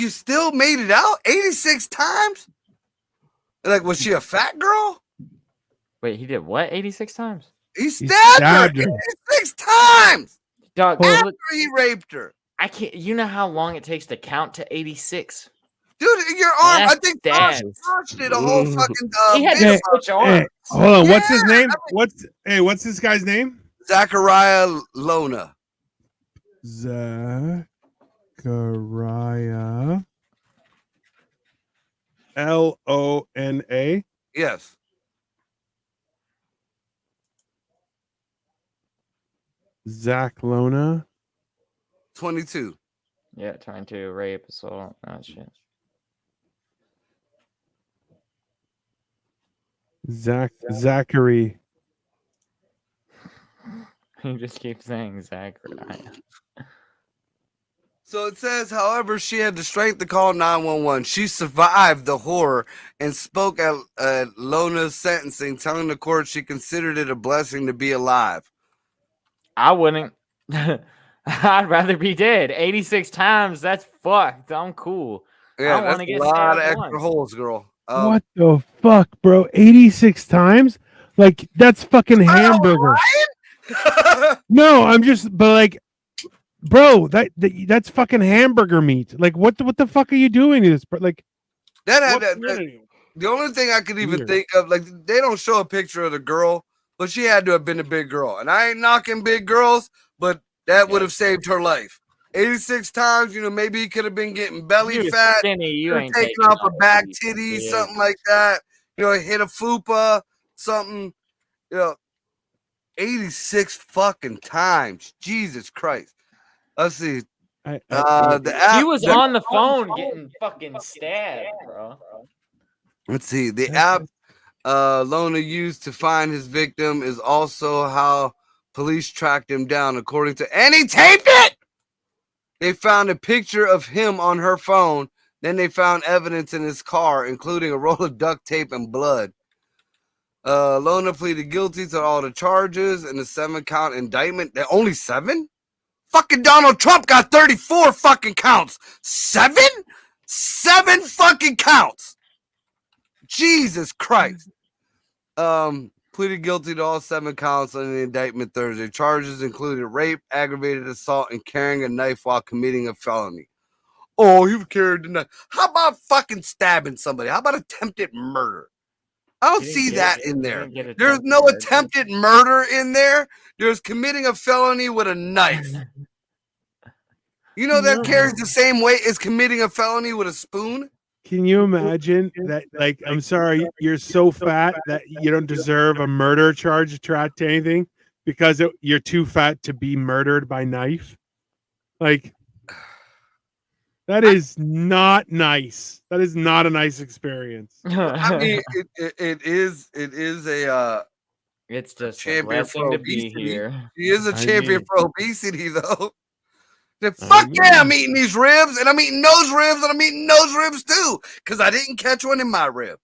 you still made it out 86 times? Like, was she a fat girl? Wait, he did what? 86 times? He stabbed her 86 times Dog, Hold on. after he raped her. I can't. You know how long it takes to count to 86? Dude, your arm, I That's think Josh dance. did a whole fucking He had video. to switch arms. hey, hold on. What's his Yeah, name? What's this guy's name? Zachariah Lona. Zachariah Lona. Yes. Zach Lona. 22. Yeah, trying to rape, assault, that shit. Zachary. You just keep saying Zachary. So it says, however, she had the strength to call 911. She survived the horror and spoke at Lona's sentencing, telling the court she considered it a blessing to be alive. I wouldn't. I'd rather be dead. 86 times, that's fucked. I'm cool. Yeah, I that's wanna a get lot of stabbed extra once. holes, girl. What the fuck, bro? 86 times? Like, that's fucking hamburger. No, I'm just, but like, bro, that's fucking hamburger meat. Like, what the fuck are you doing to this? Like, the only thing I could even Weird. think of, like, they don't show a picture of the girl, but she had to have been a big girl. And I ain't knocking big girls, but that would have saved her life. 86 times, maybe he could have been getting belly You fat, skinny, you ain't taking taking off a no back 86, titty, yeah. something like that. Hit a fupa, something. 86 fucking times. Jesus Christ. Let's see. I- The app. He was on the phone getting fucking stabbed, bro. Let's see. The app Lona used to find his victim is also how police tracked him down, according to. And he taped it! They found a picture of him on her phone. Then they found evidence in his car, including a roll of duct tape and blood. Lona pleaded guilty to all the charges in the 7-count indictment. They're only 7? Fucking Donald Trump got 34 fucking counts. 7? 7 fucking counts. Jesus Christ. Pleaded guilty to all 7 counts on the indictment Thursday. Charges included rape, aggravated assault, and carrying a knife while committing a felony. Oh, you've carried a knife. How about fucking stabbing somebody? How about attempted murder? I don't see that in there. There's no attempted murder in there. There's committing a felony with a knife. That carries the same weight as committing a felony with a spoon? Can you imagine that? Like, I'm sorry, you're so fat that you don't deserve a murder charge attached to anything because you're too fat to be murdered by knife. Like, that is not nice. That is not a nice experience. I mean, it is a It's just a champion for blessing to be obesity. here. He is a champion mean- for obesity, though. Then I fuck yeah, I'm mean- eating these ribs, and I'm eating those ribs, and I'm eating those ribs too, because I didn't catch one in my rib.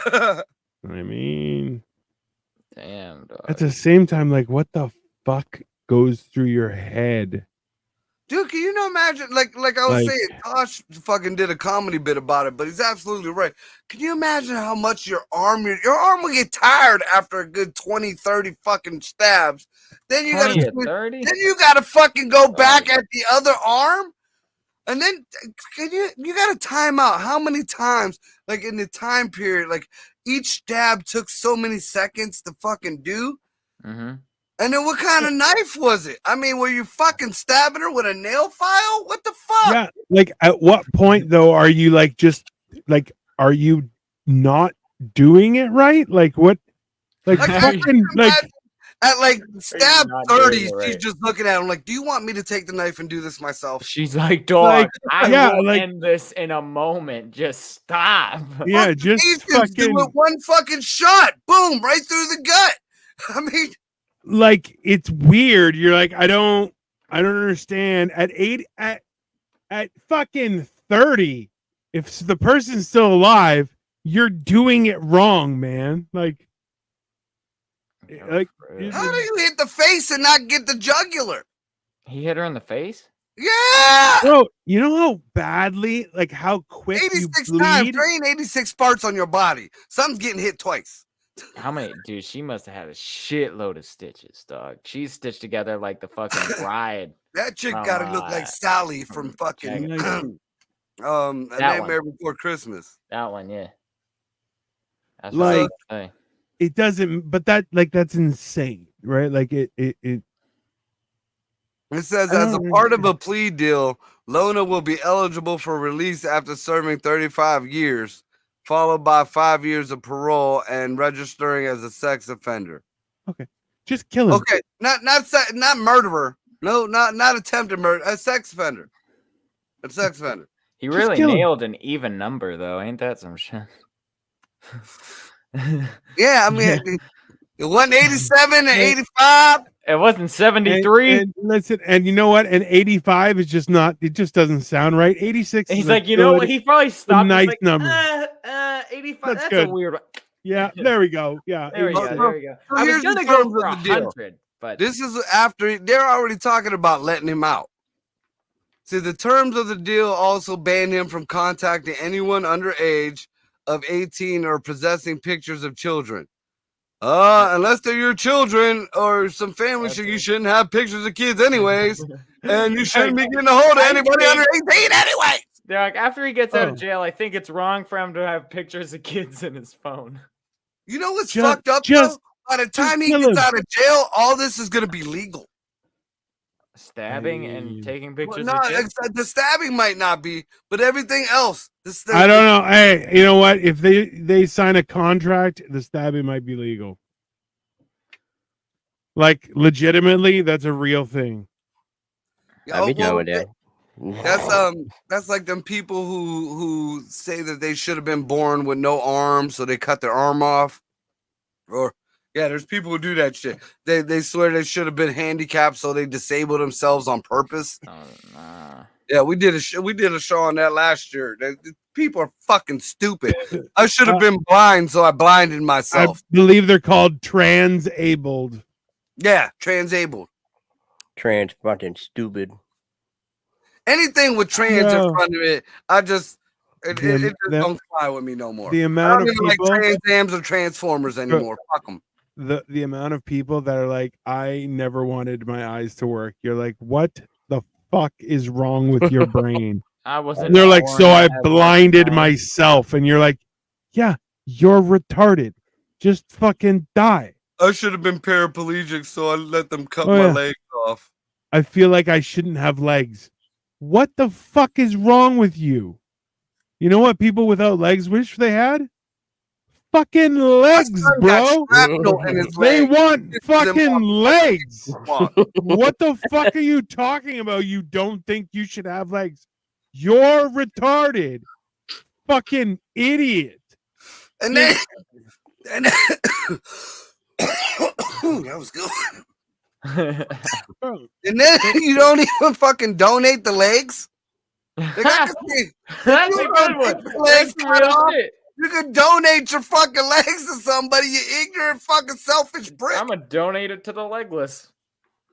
I mean, Damn, dog. at the same time, like, what the fuck goes through your head? Dude, can you not imagine? Like I was Like- saying, Tosh fucking did a comedy bit about it, but he's absolutely right. Can you imagine how much your arm will get tired after a good 20, 30 fucking stabs? Then you 20 gotta to 30? then you gotta fucking go back at the other arm. And then you gotta time out how many times, like in the time period, like each stab took so many seconds to fucking do. Mm-hmm. And then what kind of knife was it? I mean, were you fucking stabbing her with a nail file? What the fuck? Yeah, like at what point though are you like just like are you not doing it right? Like what? Like Like, I fucking can like imagine at like stab not doing 30, it she's right? just looking at him like, do you want me to take the knife and do this myself? She's like, dog, Like, I yeah, will like- end this in a moment. Just stop. yeah, Fucking just Asians do fucking it one fucking shot, boom, right through the gut. I mean, like it's weird. You're like I don't understand. At fucking 30, if the person's still alive, you're doing it wrong, man. Like how do you hit the face and not get the jugular? He hit her in the face? Yeah, bro, you know how badly, like how quick you 86 times. bleed. There ain't 86 parts on your body. Something's getting hit twice. How many? Dude, she must have had a shitload of stitches, dog. She's stitched together like the fucking bride. That chick From, gotta look like Sally from fucking Jagged. A That Nightmare Before Christmas. That one, yeah. That's Like- what I was It doesn't, but that's insane, right? Like it It says, I as a don't part of a plea deal, Lona will be eligible for release after serving 35 years, followed by 5 years of parole and registering as a sex offender. just kill him. Okay, not murderer. No, not attempted murder. A sex offender. A sex offender. He Just really kill him. nailed an even number, though. Ain't that some shit? Yeah, I mean, it wasn't 87 and 85. It wasn't 73. And listen, and you know what? And 85 is just not. It just doesn't sound right. 86. He's is a like, you know what? good- He probably stopped. nice He's like, number. 85. That's good. a weird one. Yeah, there we go. Yeah, There we go. 86. There we go. So I was here's the gonna go terms for of the deal. 100, but This is after they're already talking about letting him out. See, the terms of the deal also ban him from contacting anyone under age of 18 or possessing pictures of children. Unless they're your children or some family shit, you shouldn't have pictures of kids anyways. And you shouldn't be getting a hold of anybody under 18 anyway. they're like, after he gets out Oh. of jail, I think it's wrong for him to have pictures of kids in his phone. You know what's Just- fucked up, just- though? By the time he kill gets him. out of jail, all this is going to be legal. Stabbing I and mean- taking Well, pictures no, of kids. the stabbing might not be, but everything else. I don't know. Hey, you know what? If they sign a contract, the stabbing might be legal. Like legitimately, that's a real thing. I'd be down with that. That's like them people who say that they should have been born with no arm, so they cut their arm off. Or yeah, there's people who do that shit. They swear they should have been handicapped, so they disable themselves on purpose. Oh, nah. Yeah, we did a show on that last year. People are fucking stupid. I should have been blind, so I blinded I myself. believe they're called transabled. Yeah, transabled. Trans fucking stupid. Anything with trans No. in front of it, it just The- don't fly with me no more. The I amount don't of even people, like Trans Ams or Transformers anymore. Fuck them. the amount of people that are like, I never wanted my eyes to work. You're like, what the fuck is wrong with your brain? I wasn't. And they're like, born so I to have blinded one. myself. And you're like, yeah, you're retarded. Just fucking die. I should have been paraplegic, so I let them cut Oh, my yeah. legs off. I feel like I shouldn't have legs. What the fuck is wrong with you? You know what people without legs wish they had? Fucking legs, My son got bro. shrapnel in his They leg. want This is fucking impossible. legs. Walk. What the fuck are you talking about? You don't think you should have legs? You're retarded. Fucking idiot. And then, and then Ooh, that was good. Bro, And then you don't even fucking donate the legs. Like, I can see, That's you a gonna good one. take the That's legs some cut real off. shit. You can donate your fucking legs to somebody, you ignorant fucking selfish prick. I'm gonna donate it to the legless.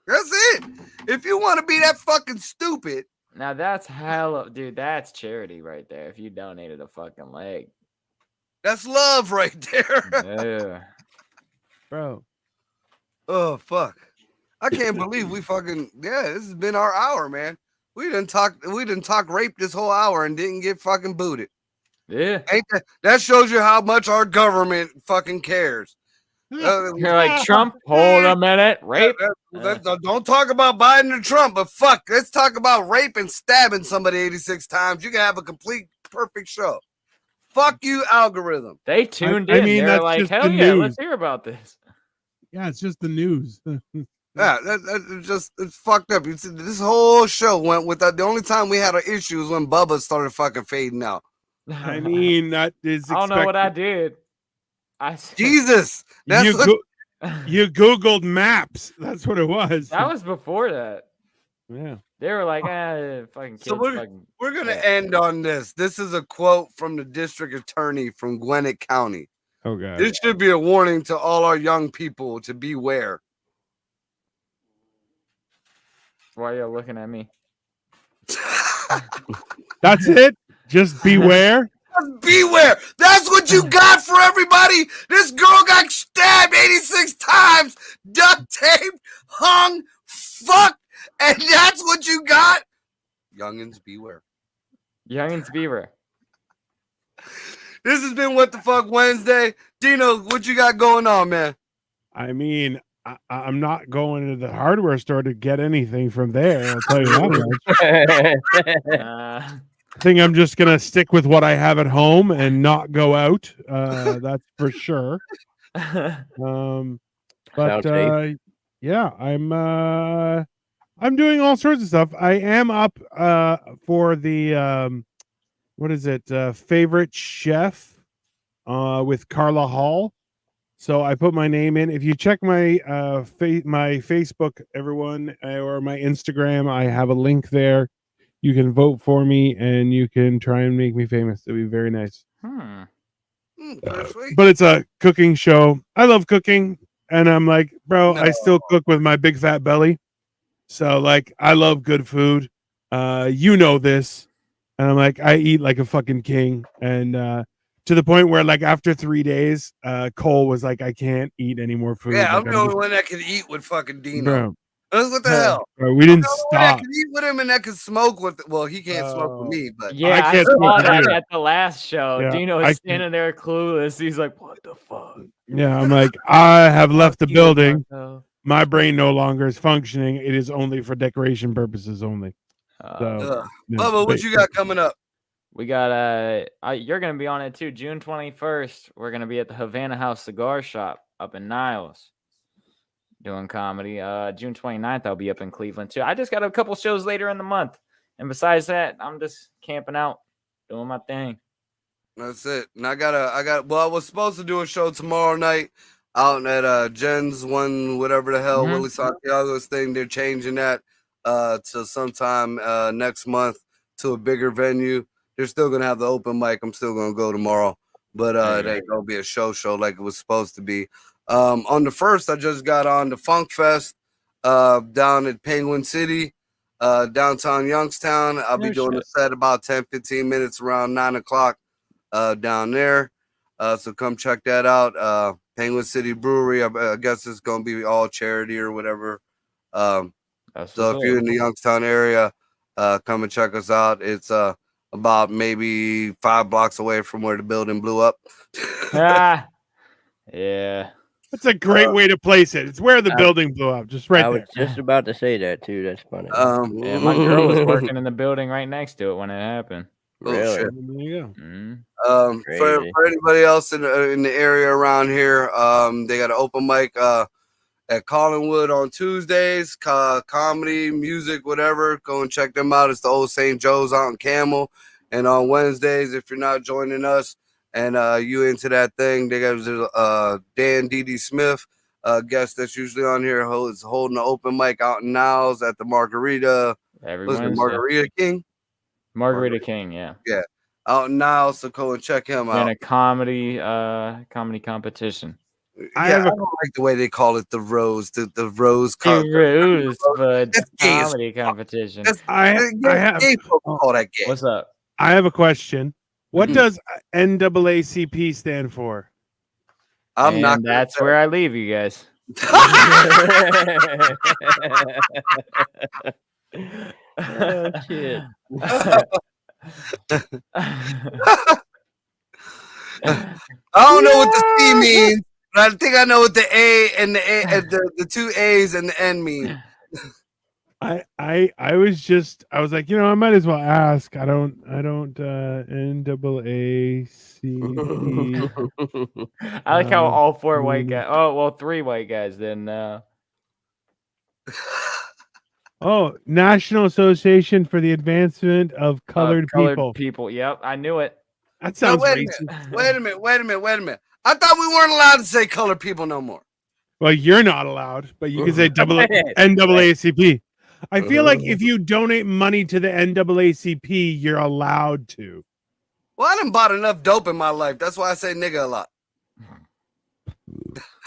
That's it. If you want to be that fucking stupid, Now that's hella, dude. That's charity right there. If you donated a fucking leg. that's love right there. Yeah. bro. Oh fuck. I can't believe we fucking this has been our hour, man. We didn't talk rape this whole hour and didn't get fucking booted. Yeah. Ain't that shows you how much our government fucking cares. You're like, Trump, hold a minute. Rape. Don't talk about Biden or Trump, but fuck, let's talk about rape and stabbing somebody 86 times. You can have a complete perfect show. Fuck you, algorithm. They tuned I in. mean, They're that's like, just hell the yeah, let's news. hear about this. Yeah, it's just the news. Yeah, it's fucked up. You see, this whole show went with that. The only time we had an issue was when Bubba started fucking fading out. I mean, that is I don't know what I expected. did. Jesus, that's You, what, you Googled maps. That's what it was. That was before that. Yeah. They were like, fucking kids. So we're gonna end on this. This is a quote from the district attorney from Gwinnett County. Oh god. This should be a warning to all our young people to beware. Why are you looking at me? That's it. Just beware. Beware. That's what you got for everybody. This girl got stabbed 86 times, duct taped, hung, fucked, and that's what you got. Youngins, beware. Youngins Beaver. This has been What the Fuck Wednesday. Dino, what you got going on, man? I mean, I'm not going to the hardware store to get anything from there. I'll tell you that much. I think I'm just gonna stick with what I have at home and not go out. That's for sure. But yeah, I'm doing all sorts of stuff. I am up for the what is it? Favorite chef with Carla Hall. So I put my name in. If you check my my Facebook, everyone, or my Instagram, I have a link there. You can vote for me, and you can try and make me famous. It'd be very nice. But it's a cooking show. I love cooking, and I'm like, bro, I still cook with my big fat belly. So like, I love good food. You know this, and I'm like, I eat like a fucking king, and to the point where like after 3 days, Cole was like, I can't eat any more food. Yeah, like, I'm the only one that can eat with fucking Dino. Bro. What the hell? Bro, we didn't I stop. can eat with him and that can smoke with. Well, he can't smoke with me, but yeah, I can't saw smoke that either. at the last show. Yeah, Dino I is standing there clueless. He's like, "What the fuck?" Yeah, I'm like, I have left the you, building. Marco. My brain no longer is functioning. It is only for decoration purposes only. So, yeah, Bubba, what you got coming up? We got you're gonna be on it too. June 21st, we're gonna be at the Havana House Cigar Shop up in Niles doing comedy. June 29th, I'll be up in Cleveland too. I just got a couple shows later in the month, and besides that, I'm just camping out, doing my thing. That's it. And I was supposed to do a show tomorrow night out at Jen's one, whatever the hell, Willie Santiago's thing. They're changing that to sometime next month to a bigger venue. They're still gonna have the open mic. I'm still gonna go tomorrow, but it ain't gonna be a show like it was supposed to be. On the 1st, I just got on the Funk Fest down at Penguin City, downtown Youngstown. I'll be doing a set about 10-15 minutes around 9 o'clock down there. So come check that out. Penguin City Brewery. I guess it's gonna be all charity or whatever. So if you're in the Youngstown area, come and check us out. It's about maybe 5 blocks away from where the building blew up. Yeah. That's a great way to place it. It's where the building blew up, just right there. I was just about to say that too. That's funny. Yeah, my girl was working in the building right next to it when it happened. Really? There you go. For anybody else in the area around here, they got an open mic at Collinwood on Tuesdays, comedy, music, whatever. Go and check them out. It's the old St. Joe's out in Camel. And on Wednesdays, if you're not joining us and you into that thing, they got Dan D.D. Smith. guest that's usually on here is holding an open mic out in Niles at the Margarita. Every Was it Wednesday. Margarita King? Margarita King, yeah. Yeah, out in Niles. So go and check him In out. a comedy competition. I Yeah, have I a- don't like the way they call it the Rose, the Rose. Rosebud That's gay as comedy competition. I have gay folks call that gay. What's up? I have a question. What Mhm. does NAACP stand for? I'm not. And that's where I leave you guys. Oh shit. I don't know what the C means, but I think I know what the A and the two A's and the N mean. I was like, I might as well ask. I don't NAACP. I like how all four white guys. Oh well, 3 white guys. Then Oh, National Association for the Advancement of Colored People. people. Yep, I knew it. That No, sounds wait a racist. minute. Wait a minute. I thought we weren't allowed to say colored people no more. Well, you're not allowed, but you can say NAACP. I feel like if you donate money to the NAACP, you're allowed to. Well, I done bought enough dope in my life. That's why I say nigga a lot.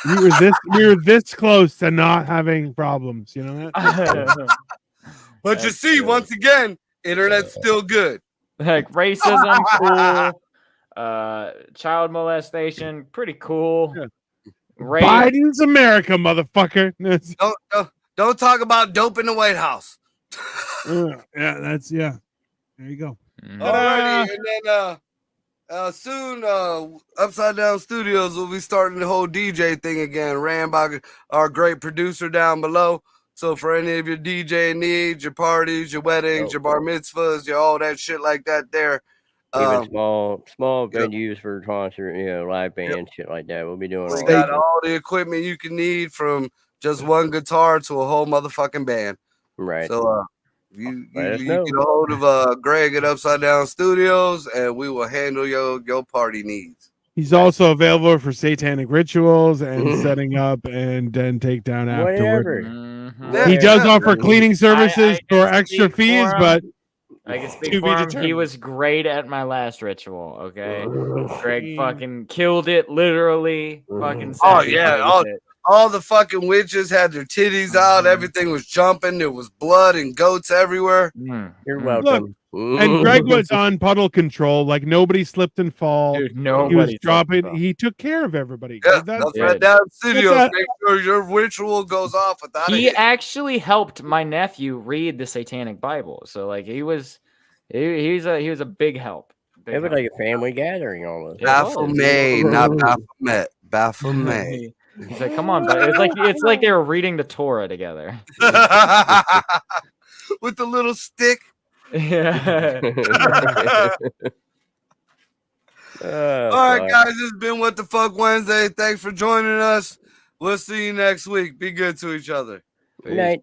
We were this close to not having problems, you know that? But you see, once again, internet's still good. Like racism, cool. Child molestation, pretty cool. Yeah. Rape, Biden's America, motherfucker. Don't talk about dope in the White House. Yeah, there you go. Alrighty, and then soon Upside Down Studios will be starting the whole DJ thing again, ran by our great producer down below. So for any of your DJ needs, your parties, your weddings, your bar mitzvahs, your all that shit like that there. Even small venues for concert, live band, shit like that. We'll be doing We all got that. all the equipment you can need, from just one guitar to a whole motherfucking band. Right. So you Let us get know. a hold of Greg at Upside Down Studios, and we will handle your party needs. He's also available for satanic rituals and setting up and then take down afterward. Mhm. He does offer cleaning services I for can extra speak for fees, him. but I can speak to for be him. He determined. was great at my last ritual. Okay, Greg fucking killed it, literally. Fucking. Oh, savaged yeah, it with it. All the fucking witches had their titties out. Everything was jumping. There was blood and goats everywhere. You're Mm. welcome. and Greg was on puddle control, like nobody slipped and fall. Dude, He was nobody. dropping. He took care of everybody. Yeah, That's- Upside Down Studios. that- Make sure your ritual goes off without He a hit. actually helped my nephew read the Satanic Bible, so like he was a big help. It was like a family gathering almost. Baphomet, not Baphomet. Baphomet. He's like, come on, but it's like they were reading the Torah together. With the little stick. Yeah. All right, guys, this has been What the Fuck Wednesday. Thanks for joining us. We'll see you next week. Be good to each other. Good night.